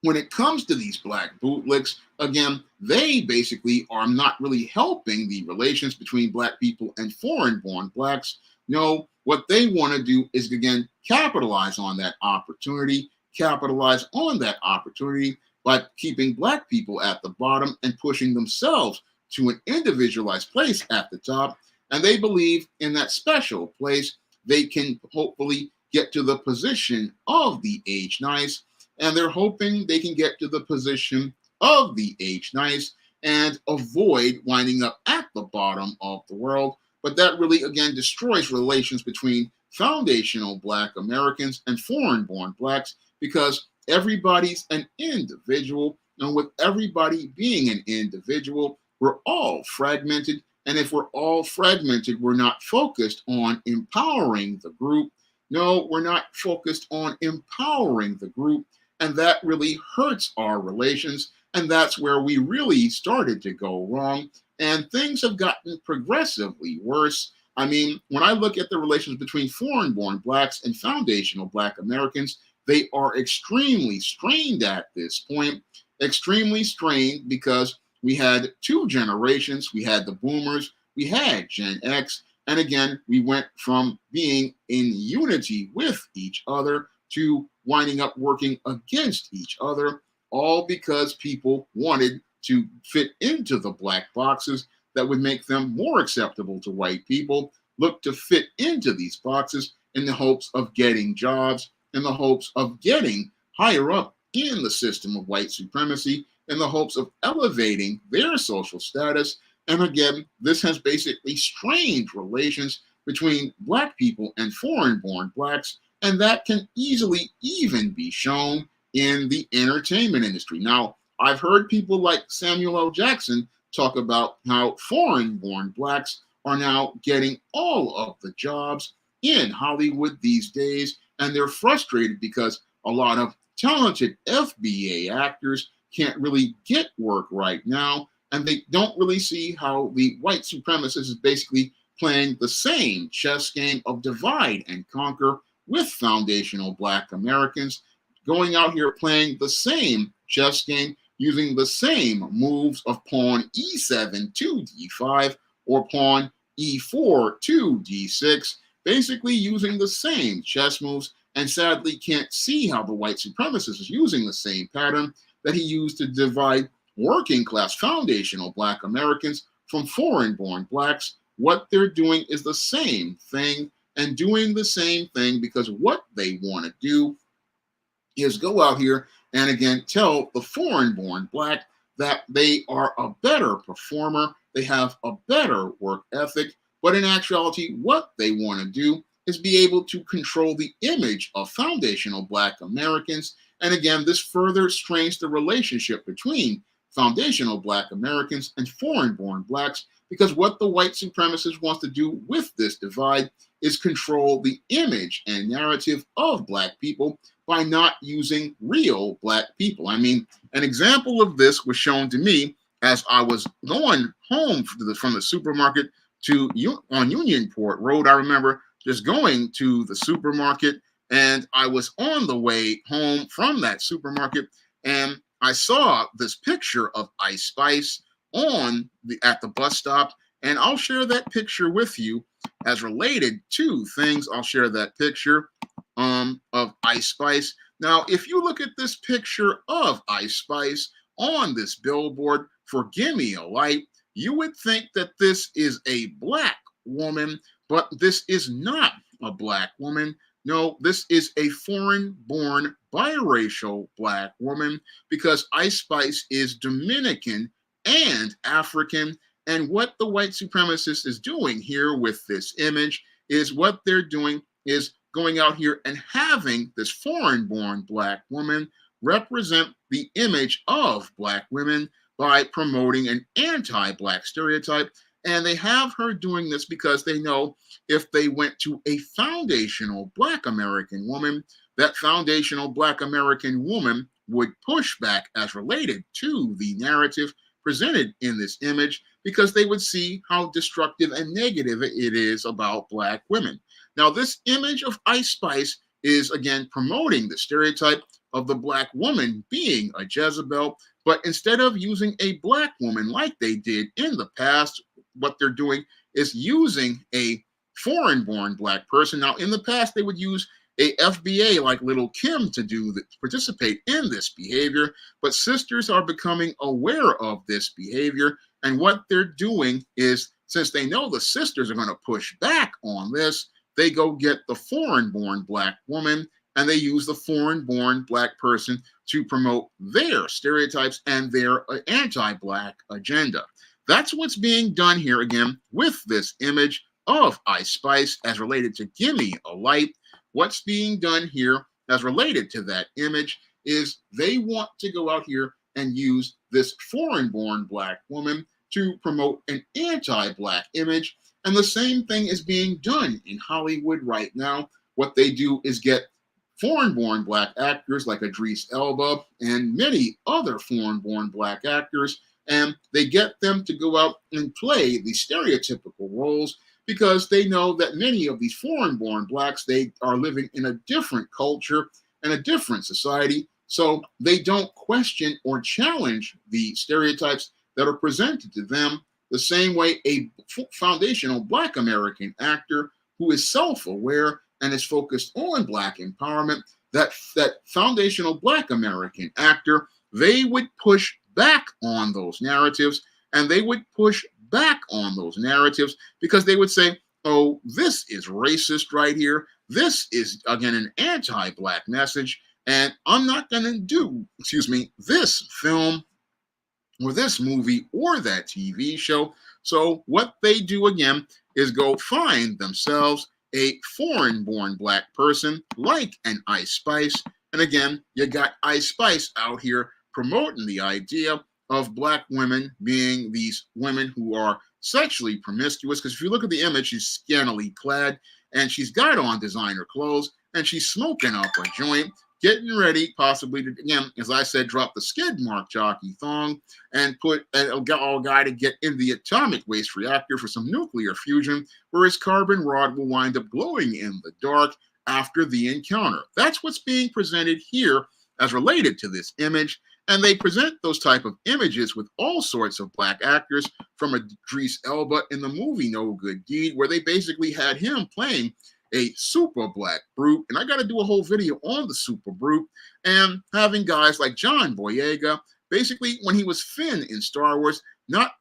when it comes to these black bootlicks, again, they basically are not really helping the relations between black people and foreign-born blacks. No, what they want to do is, again, capitalize on that opportunity by keeping black people at the bottom and pushing themselves to an individualized place at the top. And they believe in that special place, they can hopefully get to the position of the H nice. And they're hoping they can get to the position of the H nice and avoid winding up at the bottom of the world. But that really, again, destroys relations between foundational black Americans and foreign-born blacks, because everybody's an individual. And with everybody being an individual, we're all fragmented. And if we're all fragmented, we're not focused on empowering the group. No, we're not focused on empowering the group. And that really hurts our relations. And that's where we really started to go wrong. And things have gotten progressively worse. I mean, when I look at the relations between foreign-born blacks and foundational black Americans, they are extremely strained at this point. Extremely strained because we had two generations. We had the boomers, we had Gen X. And again, we went from being in unity with each other to winding up working against each other, all because people wanted to fit into the black boxes that would make them more acceptable to white people, look to fit into these boxes in the hopes of getting jobs, in the hopes of getting higher up in the system of white supremacy, in the hopes of elevating their social status. And again, this has basically strained relations between black people and foreign-born blacks, and that can easily even be shown in the entertainment industry. Now, I've heard people like Samuel L. Jackson talk about how foreign-born blacks are now getting all of the jobs in Hollywood these days, and they're frustrated because a lot of talented FBA actors can't really get work right now, and they don't really see how the white supremacist is basically playing the same chess game of divide and conquer with foundational black Americans, going out here playing the same chess game, using the same moves of pawn e7 to d5 or pawn e4 to d6, basically using the same chess moves and sadly can't see how the white supremacist is using the same pattern that he used to divide working class foundational Black Americans from foreign born Blacks. What they're doing is the same thing and doing the same thing because what they want to do is go out here and again tell the foreign born Black that they are a better performer, they have a better work ethic, but in actuality, what they want to do is be able to control the image of foundational Black Americans. And again, this further strains the relationship between foundational Black Americans and foreign born Blacks, because what the white supremacist wants to do with this divide is control the image and narrative of Black people by not using real Black people. I mean, an example of this was shown to me as I was going home from the supermarket on Unionport Road. I remember just going to the supermarket, and I was on the way home from that supermarket, and I saw this picture of Ice Spice at the bus stop, and I'll share that picture with you as related to things. I'll share that picture of Ice Spice. Now, if you look at this picture of Ice Spice on this billboard for Gimme a Light, you would think that this is a Black woman, but this is not a Black woman. No, this is a foreign-born biracial Black woman because Ice Spice is Dominican and African. And what the white supremacist is doing here with this image is what they're doing is going out here and having this foreign-born Black woman represent the image of Black women by promoting an anti-Black stereotype. And they have her doing this because they know if they went to a foundational Black American woman, that foundational Black American woman would push back as related to the narrative presented in this image because they would see how destructive and negative it is about Black women. Now, this image of Ice Spice is, again, promoting the stereotype of the Black woman being a Jezebel, but instead of using a Black woman like they did in the past, what they're doing is using a foreign-born Black person. Now, in the past, they would use a FBA like Little Kim to participate in this behavior, but sisters are becoming aware of this behavior, and what they're doing is, since they know the sisters are going to push back on this, they go get the foreign-born Black woman, and they use the foreign-born Black person to promote their stereotypes and their anti-Black agenda. That's what's being done here again with this image of Ice Spice as related to Gimme a Light. What's being done here as related to that image is they want to go out here and use this foreign-born Black woman to promote an anti-Black image. And the same thing is being done in Hollywood right now. What they do is get foreign-born Black actors like Idris Elba and many other foreign-born Black actors, and they get them to go out and play the stereotypical roles because they know that many of these foreign-born Blacks, they are living in a different culture and a different society, so they don't question or challenge the stereotypes that are presented to them the same way a foundational Black American actor who is self-aware and is focused on Black empowerment, that foundational Black American actor, they would push back on those narratives, and they would push back on those narratives because they would say, oh, this is racist right here. This is, again, an anti-Black message, and I'm not going to do, this film or this movie or that TV show. So what they do, again, is go find themselves a foreign-born Black person like an Ice Spice. And again, you got Ice Spice out here promoting the idea of Black women being these women who are sexually promiscuous. Because if you look at the image, she's scantily clad, and she's got on designer clothes, and she's smoking up a joint, getting ready possibly to, again, as I said, drop the skid mark jockey thong and put a guy to get in the atomic waste reactor for some nuclear fusion, where his carbon rod will wind up glowing in the dark after the encounter. That's what's being presented here as related to this image. And they present those type of images with all sorts of Black actors, from Idris Elba in the movie No Good Deed, where they basically had him playing a super black brute. And I got to do a whole video on the super brute, and having guys like John Boyega, basically when he was Finn in Star Wars, not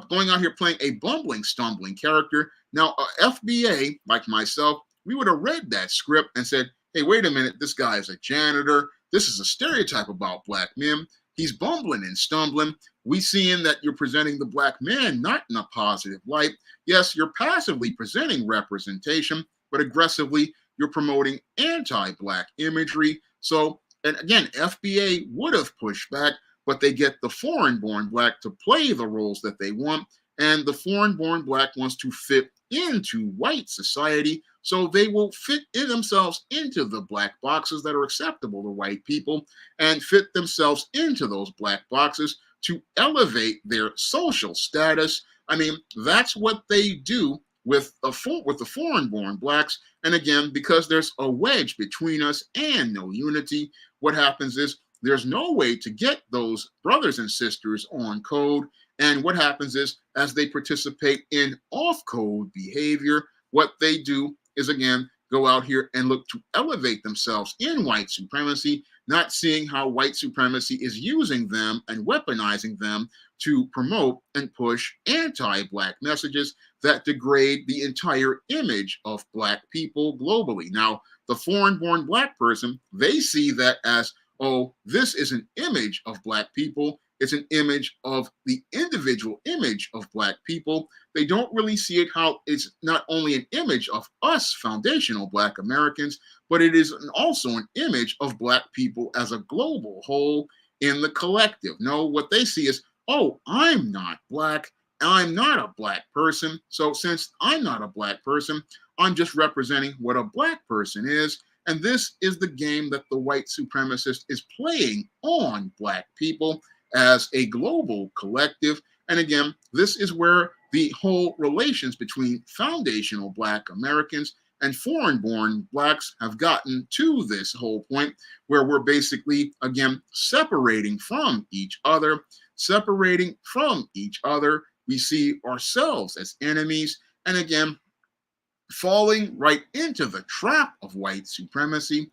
going out here playing a bumbling, stumbling character. Now, FBA, like myself, we would have read that script and said, hey, wait a minute, this guy is a janitor. This is a stereotype about black men. He's bumbling and stumbling. We seeing that you're presenting the black man not in a positive light. Yes, you're passively presenting representation, but aggressively you're promoting anti-black imagery. So, and again, FBA would have pushed back, but they get the foreign-born black to play the roles that they want, and the foreign-born black wants to fit into white society, so they will fit in themselves into the black boxes that are acceptable to white people and fit themselves into those black boxes to elevate their social status. I mean, that's what they do with the foreign-born blacks. And again, because there's a wedge between us and no unity, what happens is there's no way to get those brothers and sisters on code. And what happens is, as they participate in off-code behavior, what they do is, again, go out here and look to elevate themselves in white supremacy, not seeing how white supremacy is using them and weaponizing them to promote and push anti-black messages that degrade the entire image of black people globally. Now, the foreign-born black person, they see that as, oh, this is an image of black people. It's an image of the individual image of black people. They don't really see it how it's not only an image of us foundational black Americans, but it is also an image of black people as a global whole in the collective. No, what they see is, oh, I'm not black. I'm not a black person. So since I'm not a black person, I'm just representing what a black person is. And this is the game that the white supremacist is playing on black people as a global collective. And again, this is where the whole relations between foundational black Americans and foreign-born blacks have gotten to this whole point where we're basically, again, separating from each other. We see ourselves as enemies. And again, falling right into the trap of white supremacy,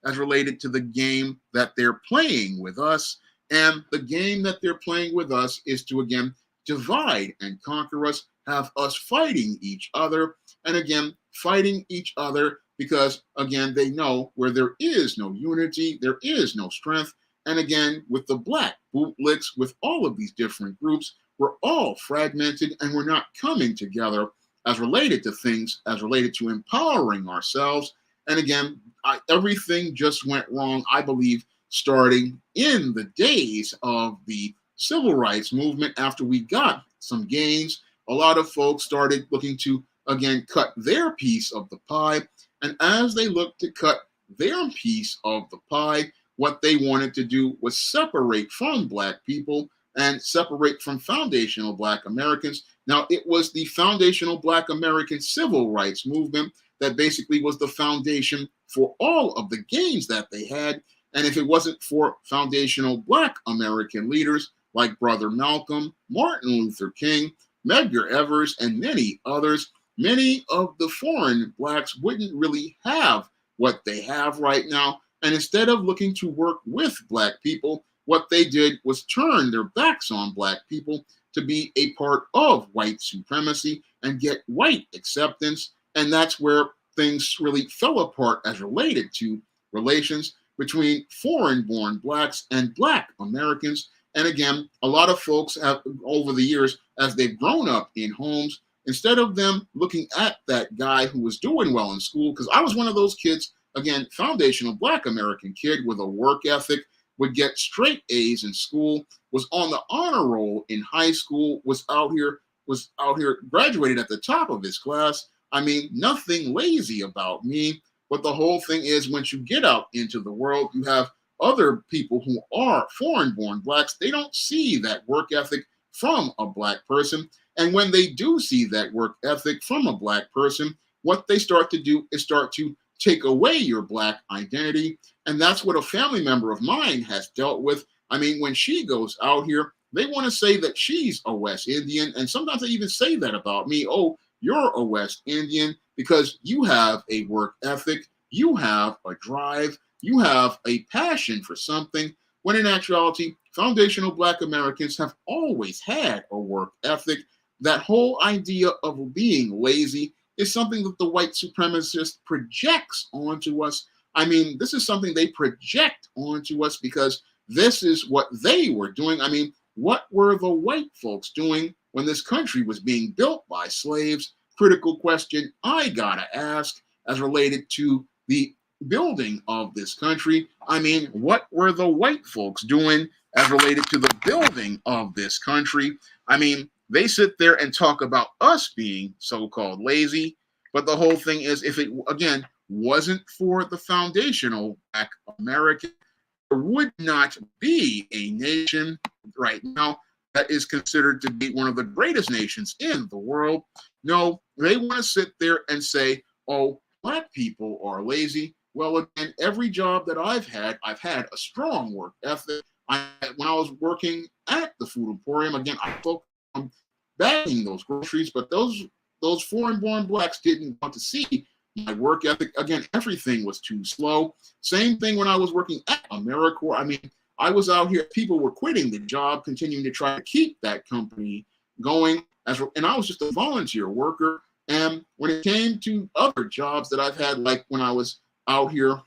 as related to the game that they're playing with us. And the game that they're playing with us is to, again, divide and conquer us, have us fighting each other, and again, fighting each other because, again, they know where there is no unity, there is no strength. And again, with the black bootlicks, with all of these different groups, we're all fragmented and we're not coming together as related to things, as related to empowering ourselves. And again, everything just went wrong, I believe, starting in the days of the civil rights movement. After we got some gains, a lot of folks started looking to, again, cut their piece of the pie. And as they looked to cut their piece of the pie, what they wanted to do was separate from black people and separate from foundational black Americans. Now, it was the foundational black American civil rights movement that basically was the foundation for all of the gains that they had. And if it wasn't for foundational black American leaders like Brother Malcolm, Martin Luther King, Medgar Evers, and many others, many of the foreign blacks wouldn't really have what they have right now. And instead of looking to work with black people, what they did was turn their backs on black people to be a part of white supremacy and get white acceptance. And that's where things really fell apart as related to relations between foreign-born blacks and black Americans. And again, a lot of folks have, over the years, as they've grown up in homes, instead of them looking at that guy who was doing well in school, because I was one of those kids, again, foundational black American kid with a work ethic, would get straight A's in school, was on the honor roll in high school, was out here, graduated at the top of his class. I mean, nothing lazy about me. But the whole thing is, once you get out into the world, you have other people who are foreign-born blacks. They don't see that work ethic from a black person. And when they do see that work ethic from a black person, what they start to do is start to take away your black identity. And that's what a family member of mine has dealt with. I mean, when she goes out here, they want to say that she's a West Indian. And sometimes they even say that about me. Oh, you're a West Indian because you have a work ethic, you have a drive, you have a passion for something, when in actuality, foundational Black Americans have always had a work ethic. That whole idea of being lazy is something that the white supremacist projects onto us. I mean, this is something they project onto us because this is what they were doing. I mean, what were the white folks doing when this country was being built by slaves? Critical question I gotta ask as related to the building of this country. I mean, what were the white folks doing as related to the building of this country? I mean, they sit there and talk about us being so-called lazy, but the whole thing is, if it, again, wasn't for the foundational Black American, there would not be a nation right now that is considered to be one of the greatest nations in the world. No, they want to sit there and say, oh, Black people are lazy. Well, again, every job that I've had a strong work ethic. When I was working at the food emporium, again, I focused on bagging those groceries, but those foreign-born Blacks didn't want to see my work ethic. Again, everything was too slow. Same thing when I was working at AmeriCorps. I mean, I was out here, people were quitting the job, continuing to try to keep that company going, and I was just a volunteer worker. And when it came to other jobs that I've had, like when I was out here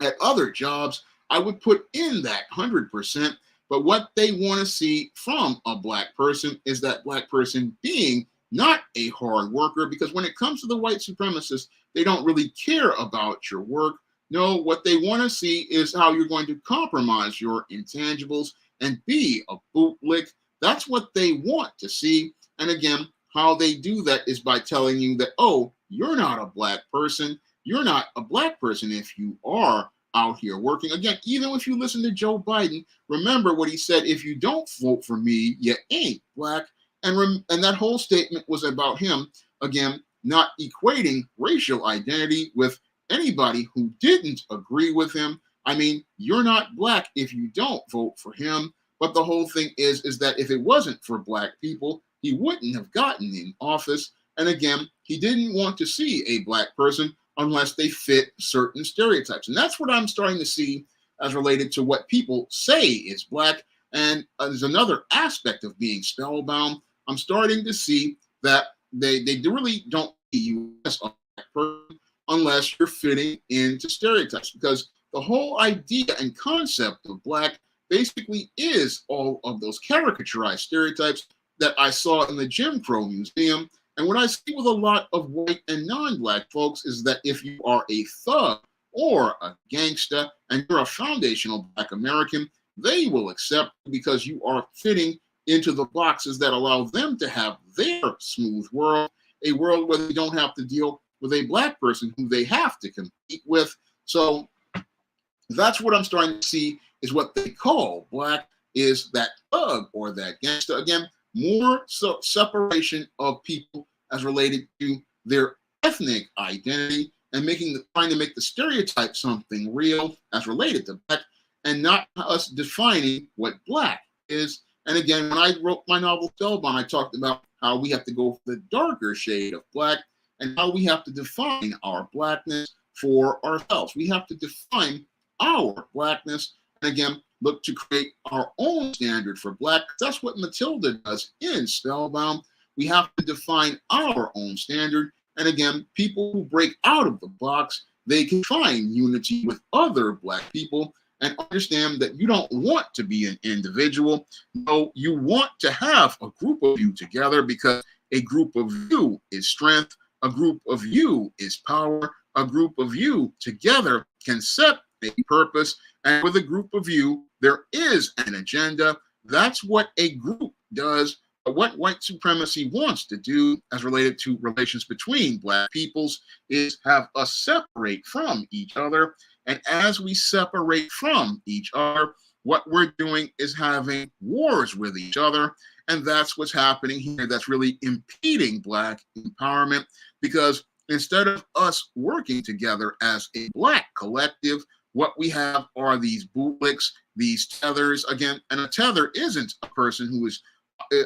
at other jobs, I would put in that 100%. But what they want to see from a Black person is that Black person being not a hard worker, because when it comes to the white supremacists, they don't really care about your work. No, what they want to see is how you're going to compromise your intangibles and be a bootlick. That's what they want to see. And again, how they do that is by telling you that, oh, you're not a Black person. You're not a Black person if you are out here working. Again, even if you listen to Joe Biden, remember what he said: if you don't vote for me, you ain't Black. And that whole statement was about him, again, not equating racial identity with anybody who didn't agree with him. I mean, you're not Black if you don't vote for him. But the whole thing is that if it wasn't for Black people, he wouldn't have gotten in office. And again, he didn't want to see a Black person unless they fit certain stereotypes. And that's what I'm starting to see as related to what people say is Black. And there's another aspect of being spellbound. I'm starting to see that they really don't see you as a Black person unless you're fitting into stereotypes, because the whole idea and concept of Black basically is all of those caricaturized stereotypes that I saw in the Jim Crow Museum. And what I see with a lot of white and non-Black folks is that if you are a thug or a gangster and you're a foundational Black American, they will accept you because you are fitting into the boxes that allow them to have their smooth world, a world where they don't have to deal with a Black person who they have to compete with. So that's what I'm starting to see is what they call Black, is that thug or that gangster. Again, more so separation of people as related to their ethnic identity and trying to make the stereotype something real as related to Black, and not us defining what Black is. And again, when I wrote my novel Spellbound, I talked about how we have to go for the darker shade of Black and how we have to define our Blackness for ourselves. We have to define our Blackness, and again, look to create our own standard for Black. That's what Matilda does in Spellbound. We have to define our own standard. And again, people who break out of the box, they can find unity with other Black people and understand that you don't want to be an individual. No, you want to have a group of you together, because a group of you is strength, a group of you is power, a group of you together can set a purpose, and with a group of you, there is an agenda. That's what a group does. But what white supremacy wants to do as related to relations between Black peoples is have us separate from each other. And as we separate from each other, what we're doing is having wars with each other. And that's what's happening here. That's really impeding Black empowerment, because instead of us working together as a Black collective, what we have are these bootlicks, these tethers again, and a tether isn't a person who is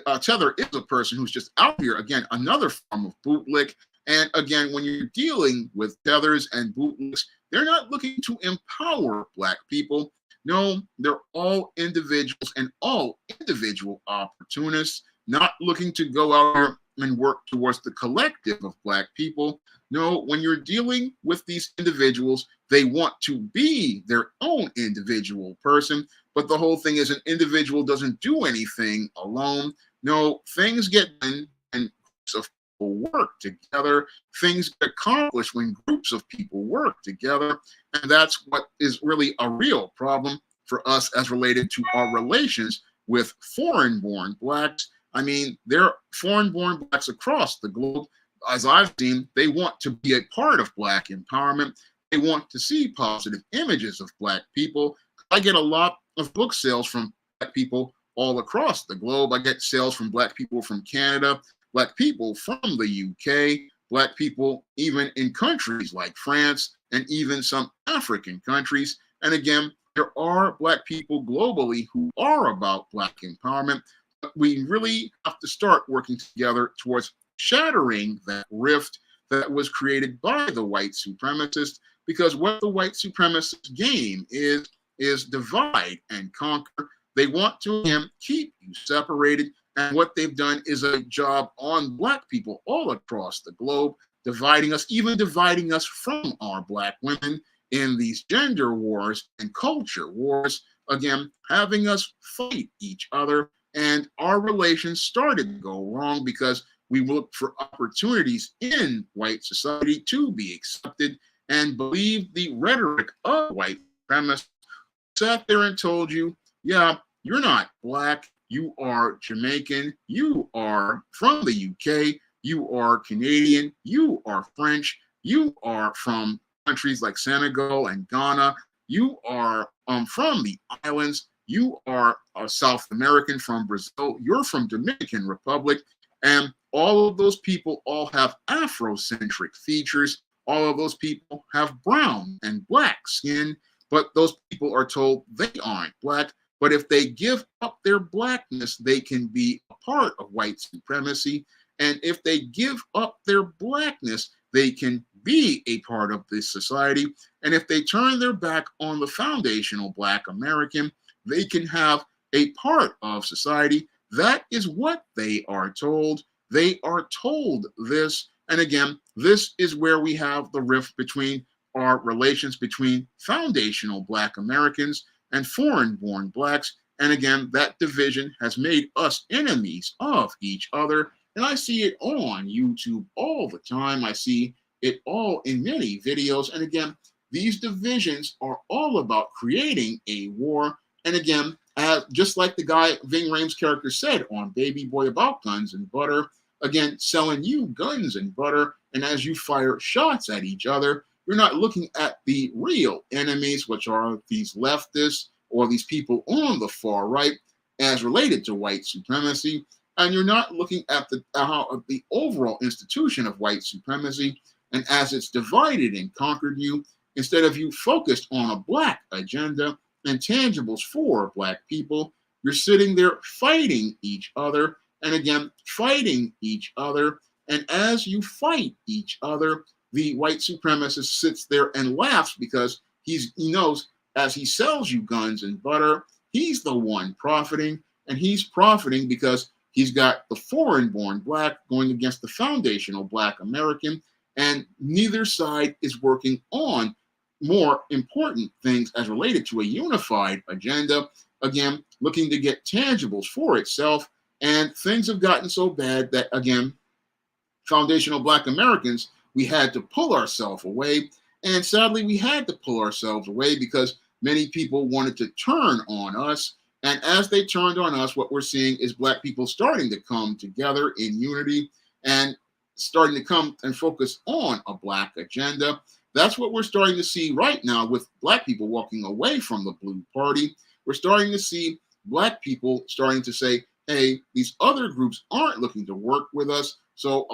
a tether is a person who's just out here. Again, another form of bootlick. And again, when you're dealing with tethers and bootlicks, they're not looking to empower Black people. No, they're all individuals and all individual opportunists, not looking to go out there and work towards the collective of Black people. No, when you're dealing with these individuals, they want to be their own individual person. But the whole thing is an individual doesn't do anything alone. No, things get done and groups of people work together. Things get accomplished when groups of people work together. And that's what is really a real problem for us as related to our relations with foreign-born Blacks. I mean, there are foreign-born Blacks across the globe. As I've seen, they want to be a part of Black empowerment. They want to see positive images of Black people. I get a lot of book sales from Black people all across the globe. I get sales from Black people from Canada, Black people from the UK, Black people even in countries like France and even some African countries. And again, there are Black people globally who are about Black empowerment. But we really have to start working together towards shattering that rift that was created by the white supremacists, because what the white supremacist game is divide and conquer. They want to keep you separated, and what they've done is a job on Black people all across the globe, dividing us, even dividing us from our Black women in these gender wars and culture wars, again, having us fight each other. And our relations started to go wrong because we looked for opportunities in white society to be accepted and believed the rhetoric of white supremacists. Sat there and told you, yeah, you're not Black, you are Jamaican, you are from the UK, you are Canadian, you are French, you are from countries like Senegal and Ghana, you are from the islands, you are South American from Brazil, you're from Dominican Republic, and all of those people all have Afrocentric features. All of those people have brown and Black skin, but those people are told they aren't Black. But if they give up their Blackness, they can be a part of white supremacy. And if they give up their Blackness, they can be a part of this society. And if they turn their back on the foundational Black American, they can have a part of society. That is what they are told. They are told this. And again, this is where we have the rift between our relations between foundational Black Americans and foreign-born Blacks. And again, that division has made us enemies of each other. And I see it on YouTube all the time. I see it all in many videos. And again, these divisions are all about creating a war. And again, just like the guy Ving Rhames' character said on Baby Boy about guns and butter, again, selling you guns and butter. And as you fire shots at each other, you're not looking at the real enemies, which are these leftists or these people on the far right as related to white supremacy. And you're not looking at the overall institution of white supremacy and as it's divided and conquered you, instead of you focused on a Black agenda and tangibles for Black people, you're sitting there fighting each other and again, fighting each other. And as you fight each other, the white supremacist sits there and laughs because he knows as he sells you guns and butter, he's the one profiting. And he's profiting because he's got the foreign-born Black going against the foundational Black American. And neither side is working on more important things as related to a unified agenda. Again, looking to get tangibles for itself. And things have gotten so bad that, again, foundational Black Americans, we had to pull ourselves away. And sadly, we had to pull ourselves away because many people wanted to turn on us. And as they turned on us, what we're seeing is Black people starting to come together in unity and starting to come and focus on a Black agenda. That's what we're starting to see right now with Black people walking away from the Blue Party. We're starting to see Black people starting to say, hey, these other groups aren't looking to work with us. So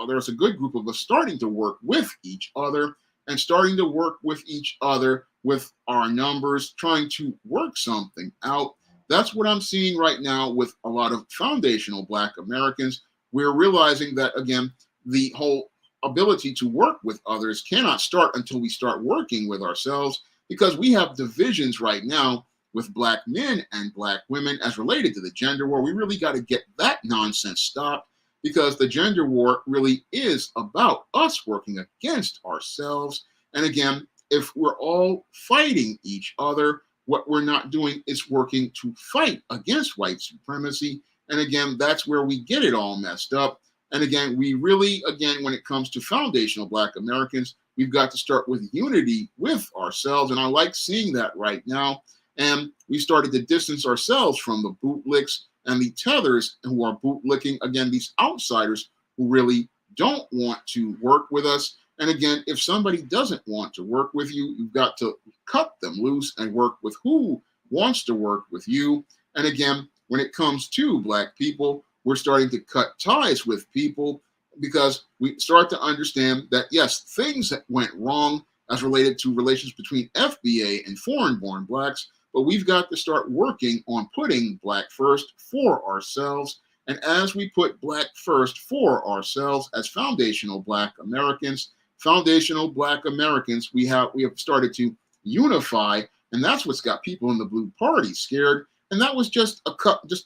there's a good group of us starting to work with each other. and starting to work with each other with our numbers, trying to work something out. That's what I'm seeing right now with a lot of foundational Black Americans. We're realizing that, again, the whole ability to work with others cannot start until we start working with ourselves, because we have divisions right now with Black men and Black women as related to the gender war. We really got to get that nonsense stopped, because the gender war really is about us working against ourselves. And again, if we're all fighting each other, what we're not doing is working to fight against white supremacy. And again, that's where we get it all messed up. And again, we really, again, when it comes to foundational Black Americans, we've got to start with unity with ourselves. And I like seeing that right now. And we started to distance ourselves from the bootlicks and the tethers who are bootlicking, again, these outsiders who really don't want to work with us. And again, if somebody doesn't want to work with you, you've got to cut them loose and work with who wants to work with you. And again, when it comes to Black people, we're starting to cut ties with people, because we start to understand that, yes, things that went wrong as related to relations between FBA and foreign-born Blacks, but we've got to start working on putting Black first for ourselves. And as we put Black first for ourselves as foundational Black Americans, we have started to unify, and that's what's got people in the Blue Party scared. And that was just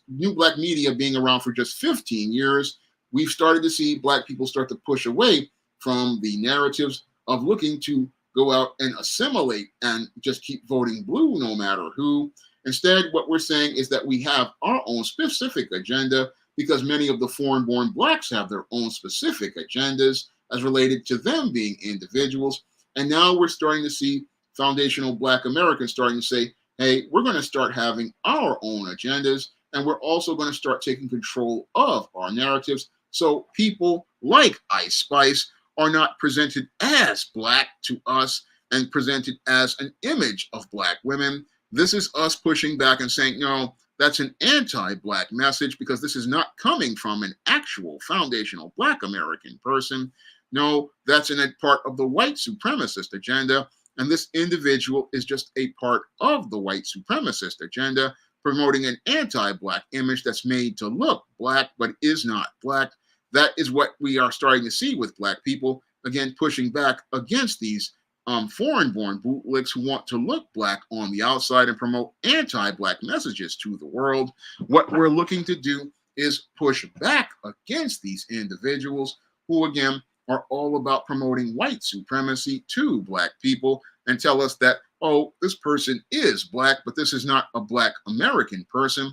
New Black media being around for just 15 years. We've started to see Black people start to push away from the narratives of looking to go out and assimilate and just keep voting blue no matter who. Instead, what we're saying is that we have our own specific agenda, because many of the foreign-born Blacks have their own specific agendas as related to them being individuals. And now we're starting to see foundational Black Americans starting to say, hey, we're going to start having our own agendas, and we're also going to start taking control of our narratives. So people like Ice Spice are not presented as Black to us and presented as an image of Black women. This is us pushing back and saying, no, that's an anti-Black message, because this is not coming from an actual foundational Black American person. No, that's a part of the white supremacist agenda. And this individual is just a part of the white supremacist agenda, promoting an anti-Black image that's made to look Black, but is not Black. That is what we are starting to see with Black people, again, pushing back against these foreign-born bootlicks who want to look Black on the outside and promote anti-Black messages to the world. What we're looking to do is push back against these individuals who, again, are all about promoting white supremacy to Black people and tell us that, oh, this person is Black, but this is not a Black American person.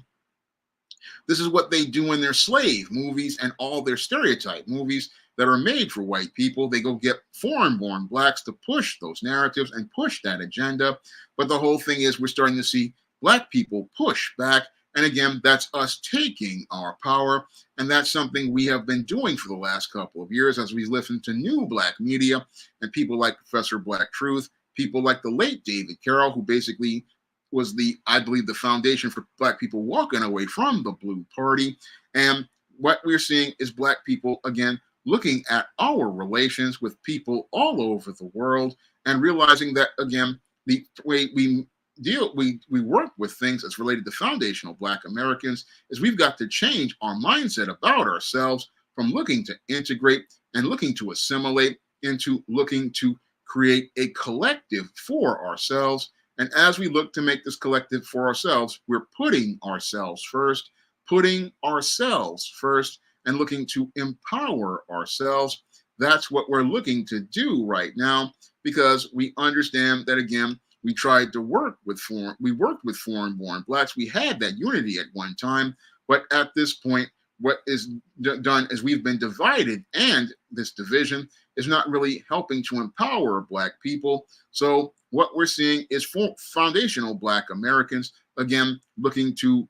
This is what they do in their slave movies and all their stereotype movies that are made for white people. They go get foreign-born Blacks to push those narratives and push that agenda. But the whole thing is we're starting to see Black people push back. And again, that's us taking our power. And that's something we have been doing for the last couple of years as we listen to new Black media and people like Professor Black Truth, people like the late David Carroll, who basically was I believe, the foundation for Black people walking away from the Blue Party. And what we're seeing is Black people, again, looking at our relations with people all over the world and realizing that, again, the way we work with things that's related to foundational Black Americans is we've got to change our mindset about ourselves from looking to integrate and looking to assimilate into looking to create a collective for ourselves. And as we look to make this collective for ourselves, we're putting ourselves first, and looking to empower ourselves. That's what we're looking to do right now, because we understand that, again, we worked with foreign-born Blacks. We had that unity at one time, but at this point, what is done is we've been divided, and this division is not really helping to empower Black people. So what we're seeing is foundational Black Americans, again, looking to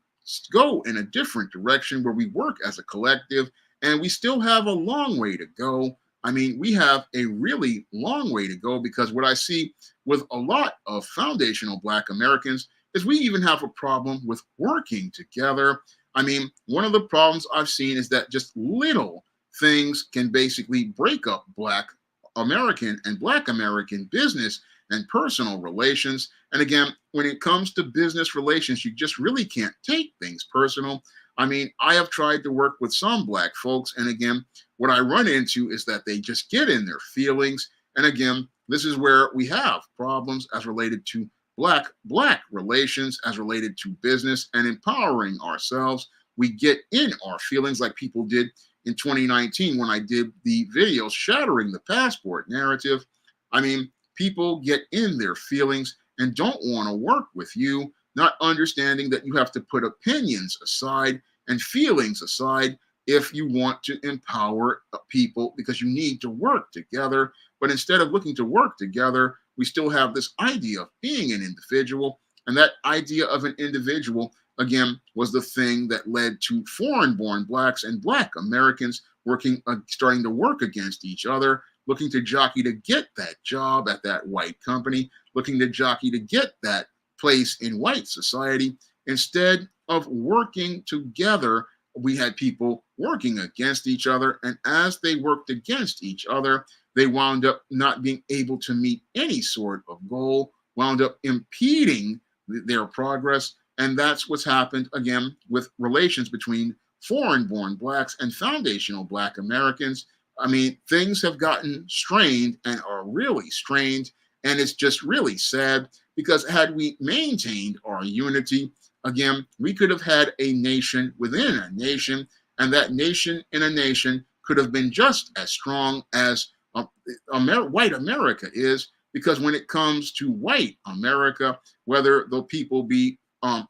go in a different direction where we work as a collective, and we still have a long way to go. I mean, we have a really long way to go, because what I see with a lot of foundational Black Americans is we even have a problem with working together. I mean, one of the problems I've seen is that just little things can basically break up Black American and Black American business and personal relations. And again, when it comes to business relations, you just really can't take things personal. I mean, I have tried to work with some Black folks, and again, what I run into is that they just get in their feelings. And again, this is where we have problems as related to Black relations, as related to business and empowering ourselves. We get in our feelings like people did in 2019 when I did the video shattering the passport narrative. I mean, people get in their feelings and don't want to work with you, not understanding that you have to put opinions aside and feelings aside if you want to empower people, because you need to work together. But instead of looking to work together, we still have this idea of being an individual. And that idea of an individual, again, was the thing that led to foreign-born Blacks and Black Americans starting to work against each other, looking to jockey to get that job at that white company, looking to jockey to get that place in white society. Instead of working together, we had people working against each other. And as they worked against each other, they wound up not being able to meet any sort of goal, wound up impeding their progress. And that's what's happened, again, with relations between foreign-born Blacks and foundational Black Americans. I mean, things have gotten strained and are really strained. And it's just really sad, because had we maintained our unity, again, we could have had a nation within a nation, and that nation in a nation could have been just as strong as white America is. Because when it comes to white America, whether the people be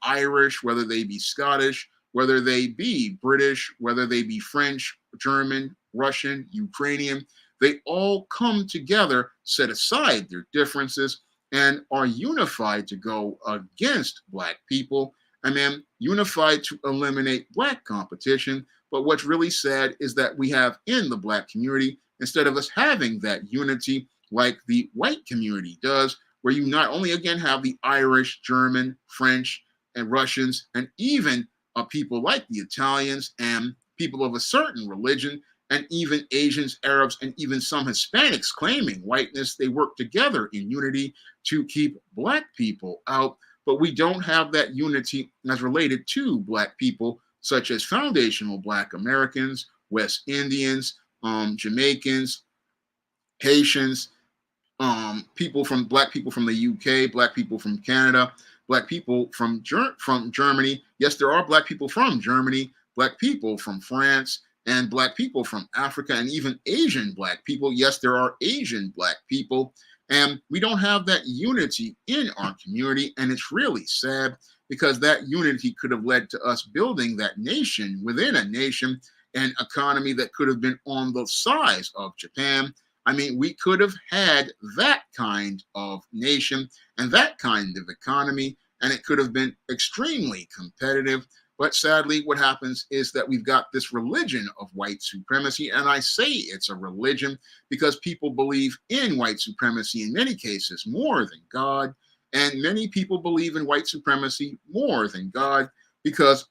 Irish, whether they be Scottish, whether they be British, whether they be French, German, Russian, Ukrainian, they all come together, set aside their differences, and are unified to go against Black people, and then unified to eliminate Black competition. But what's really sad is that we have in the Black community, instead of us having that unity like the white community does, where you not only again have the Irish, German, French, and Russians, and even people like the Italians and people of a certain religion, and even Asians, Arabs, and even some Hispanics claiming whiteness, they work together in unity to keep Black people out. But we don't have that unity as related to Black people, such as foundational Black Americans, West Indians, Jamaicans, Haitians, Black people from the UK, Black people from Canada, Black people from Germany. Yes, there are Black people from Germany, Black people from France, and Black people from Africa, and even Asian Black people. Yes, there are Asian Black people. And we don't have that unity in our community. And it's really sad, because that unity could have led to us building that nation within a nation, an economy that could have been on the size of Japan. I mean, we could have had that kind of nation and that kind of economy, and it could have been extremely competitive. But sadly, what happens is that we've got this religion of white supremacy. And I say it's a religion because people believe in white supremacy in many cases more than God. And many people believe in white supremacy more than God because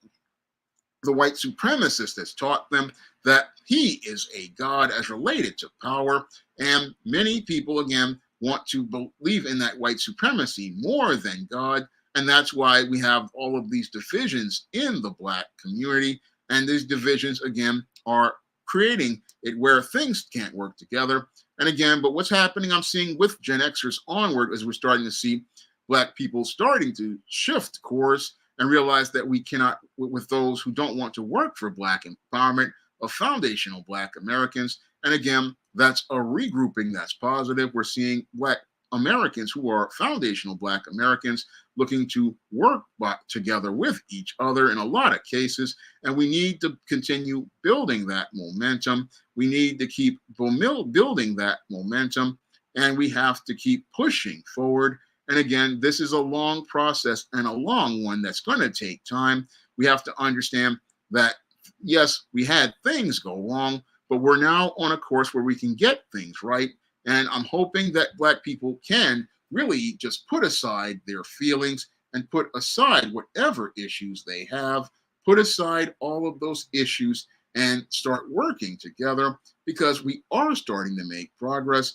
the white supremacist has taught them that he is a God as related to power. And many people, again, want to believe in that white supremacy more than God. And that's why we have all of these divisions in the Black community. And these divisions, again, are creating it where things can't work together. And again, but what's happening, I'm seeing with Gen Xers onward, as we're starting to see Black people starting to shift course and realize that we cannot, with those who don't want to work for Black empowerment of foundational Black Americans. And again, that's a regrouping that's positive. We're seeing Black Americans who are foundational Black Americans looking to work together with each other in a lot of cases. And we need to continue building that momentum. We need to keep building that momentum, and we have to keep pushing forward. And again, this is a long process and a long one that's going to take time. We have to understand that, yes, we had things go wrong, but we're now on a course where we can get things right. And I'm hoping that Black people can really just put aside their feelings and put aside whatever issues they have, put aside all of those issues and start working together, because we are starting to make progress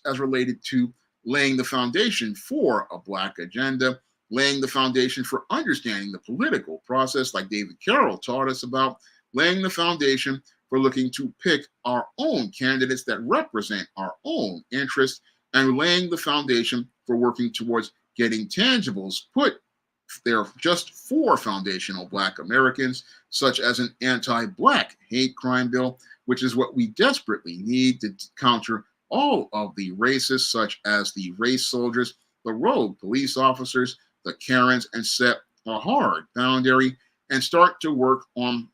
as related to laying the foundation for a Black agenda, laying the foundation for understanding the political process, like David Carroll taught us about, laying the foundation for looking to pick our own candidates that represent our own interests, and laying the foundation for working towards getting tangibles put there just for foundational Black Americans, such as an anti-Black hate crime bill, which is what we desperately need to counter all of the racists, such as the race soldiers, the rogue police officers, the Karens, and set a hard boundary and start to work on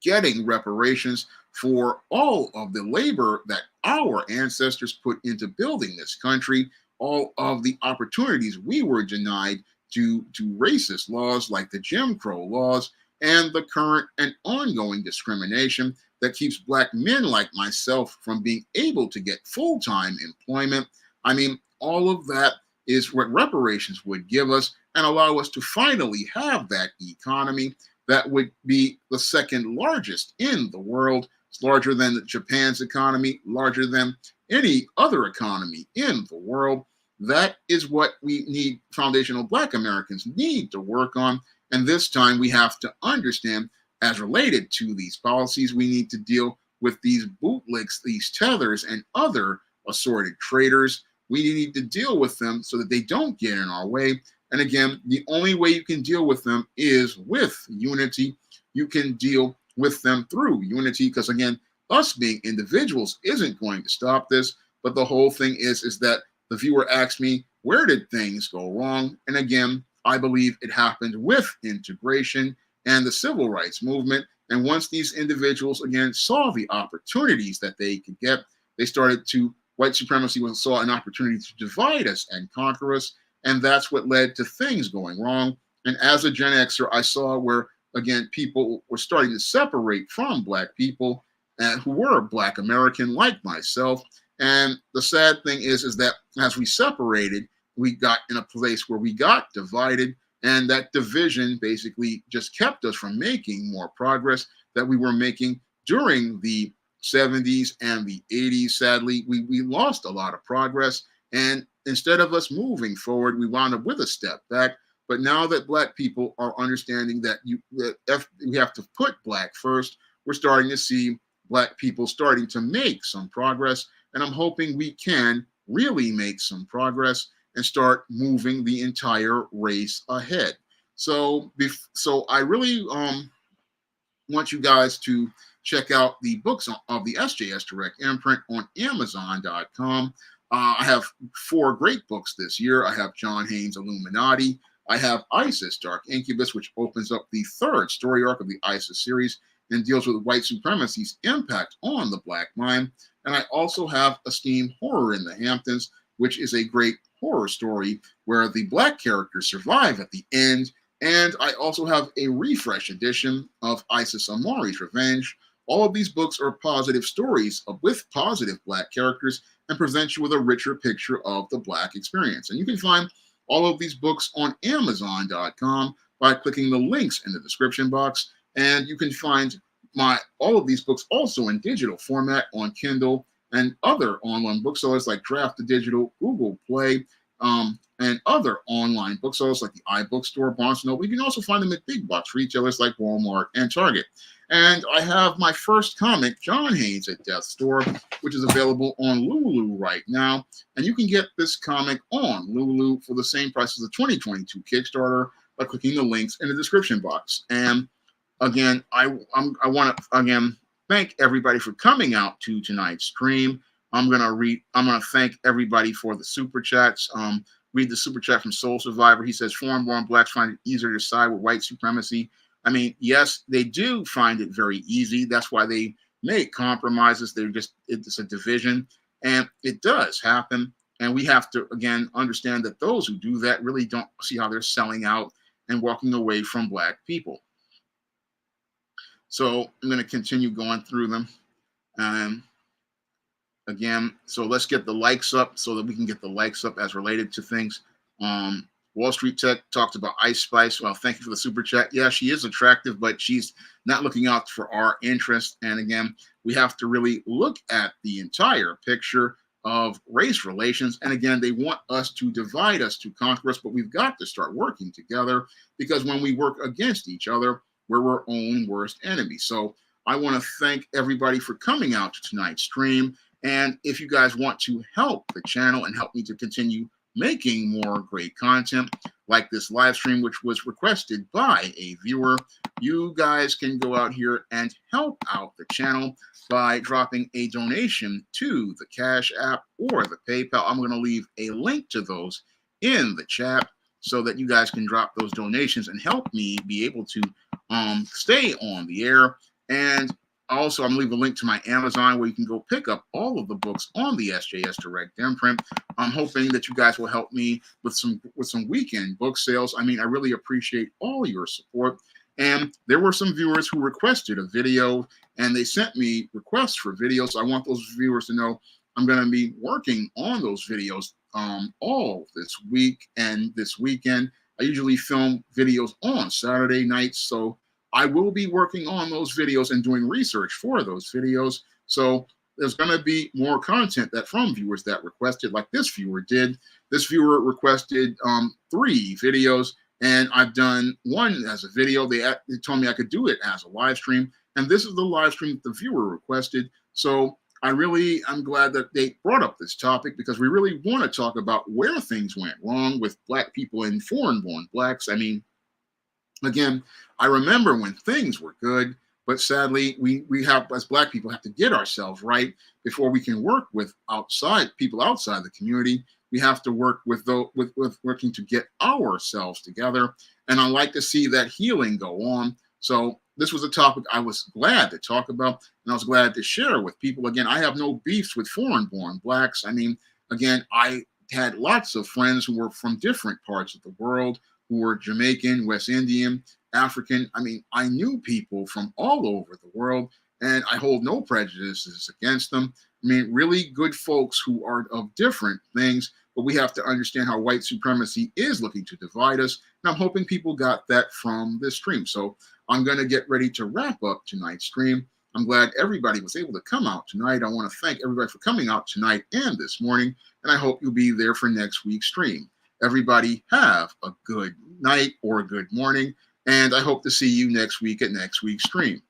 getting reparations for all of the labor that our ancestors put into building this country, all of the opportunities we were denied due to racist laws like the Jim Crow laws, and the current and ongoing discrimination that keeps Black men like myself from being able to get full-time employment. I mean, all of that is what reparations would give us and allow us to finally have that economy that would be the second largest in the world. It's larger than Japan's economy, larger than any other economy in the world. That is what we need, foundational Black Americans need to work on. And this time we have to understand, as related to these policies, we need to deal with these bootlicks, these tethers, and other assorted traitors. We need to deal with them so that they don't get in our way. And again, the only way you can deal with them is with unity. You can deal with them through unity, because again, us being individuals isn't going to stop this. But the whole thing is that the viewer asked me, where did things go wrong? And again, I believe it happened with integration and the civil rights movement. And once these individuals, again, saw the opportunities that they could get, they started to, white supremacy saw an opportunity to divide us and conquer us. And that's what led to things going wrong. And as a Gen Xer, I saw where, again, people were starting to separate from Black people who were Black American, like myself. And the sad thing is that as we separated, we got in a place where we got divided, and that division basically just kept us from making more progress that we were making during the 70s and the 80s. Sadly, we lost a lot of progress, and instead of us moving forward, we wound up with a step back. But now that Black people are understanding that we have to put Black first, we're starting to see Black people starting to make some progress. And I'm hoping we can really make some progress and start moving the entire race ahead. So I really want you guys to check out the books of the SJS Direct imprint on Amazon.com. I have 4 great books this year. I have John Haynes' Illuminati. I have ISIS Dark Incubus, which opens up the 3rd story arc of the ISIS series and deals with white supremacy's impact on the Black mind. And I also have Esteem Horror in the Hamptons, which is a great horror story where the Black characters survive at the end. And I also have a refresh edition of Isis Amari's Revenge. All of these books are positive stories with positive Black characters and present you with a richer picture of the Black experience. And you can find all of these books on Amazon.com by clicking the links in the description box. And you can find all of these books also in digital format on Kindle and other online booksellers like Draft to Digital, Google Play, and other online booksellers like the iBookstore, Barnes & Noble. You can also find them at big box retailers like Walmart and Target. And I have my first comic, John Haynes at Death's Door, which is available on Lulu right now. And you can get this comic on Lulu for the same price as the 2022 Kickstarter by clicking the links in the description box. And again, I want to again thank everybody for coming out to tonight's stream. I'm gonna thank everybody for the super chats. Read the super chat from Soul Survivor. He says, foreign-born Blacks find it easier to side with white supremacy. I mean, yes, they do find it very easy. That's why they make compromises. It's a division, and it does happen. And we have to, again, understand that those who do that really don't see how they're selling out and walking away from Black people. So I'm going to continue going through them. Again, so let's get the likes up so that we can get the likes up as related to things. Wall Street Tech talked about Ice Spice. Well, thank you for the super chat. Yeah, she is attractive, but she's not looking out for our interest. And again, we have to really look at the entire picture of race relations. And again, they want us to divide us, to conquer us, but we've got to start working together, because when we work against each other, we're our own worst enemy. So I want to thank everybody for coming out to tonight's stream. And if you guys want to help the channel and help me to continue making more great content like this live stream, which was requested by a viewer, you guys can go out here and help out the channel by dropping a donation to the Cash App or the PayPal. I'm going to leave a link to those in the chat so that you guys can drop those donations and help me be able to stay on the air. And also, I'm going to leave a link to my Amazon where you can go pick up all of the books on the SJS Direct imprint. I'm hoping that you guys will help me with some weekend book sales. I mean, I really appreciate all your support. And there were some viewers who requested a video, and they sent me requests for videos. So I want those viewers to know I'm going to be working on those videos all this week and this weekend. I usually film videos on Saturday nights, so I will be working on those videos and doing research for those videos. So there's going to be more content that from viewers that requested, like this viewer did. This viewer requested 3 videos, and I've done one as a video. They told me I could do it as a live stream, and this is the live stream that the viewer requested. So I'm glad that they brought up this topic, because we really want to talk about where things went wrong with Black people and foreign-born Blacks. I mean, again, I remember when things were good, but sadly, we have, as Black people, have to get ourselves right before we can work with people outside the community. We have to work with working to get ourselves together. And I like to see that healing go on. So this was a topic I was glad to talk about, and I was glad to share with people. Again, I have no beefs with foreign-born Blacks. I mean, again, I had lots of friends who were from different parts of the world, who were Jamaican, West Indian, African. I mean, I knew people from all over the world, and I hold no prejudices against them. I mean, really good folks who are of different things, but we have to understand how white supremacy is looking to divide us. And I'm hoping people got that from this stream. So I'm going to get ready to wrap up tonight's stream. I'm glad everybody was able to come out tonight. I want to thank everybody for coming out tonight and this morning, and I hope you'll be there for next week's stream. Everybody have a good night or a good morning, and I hope to see you next week at next week's stream.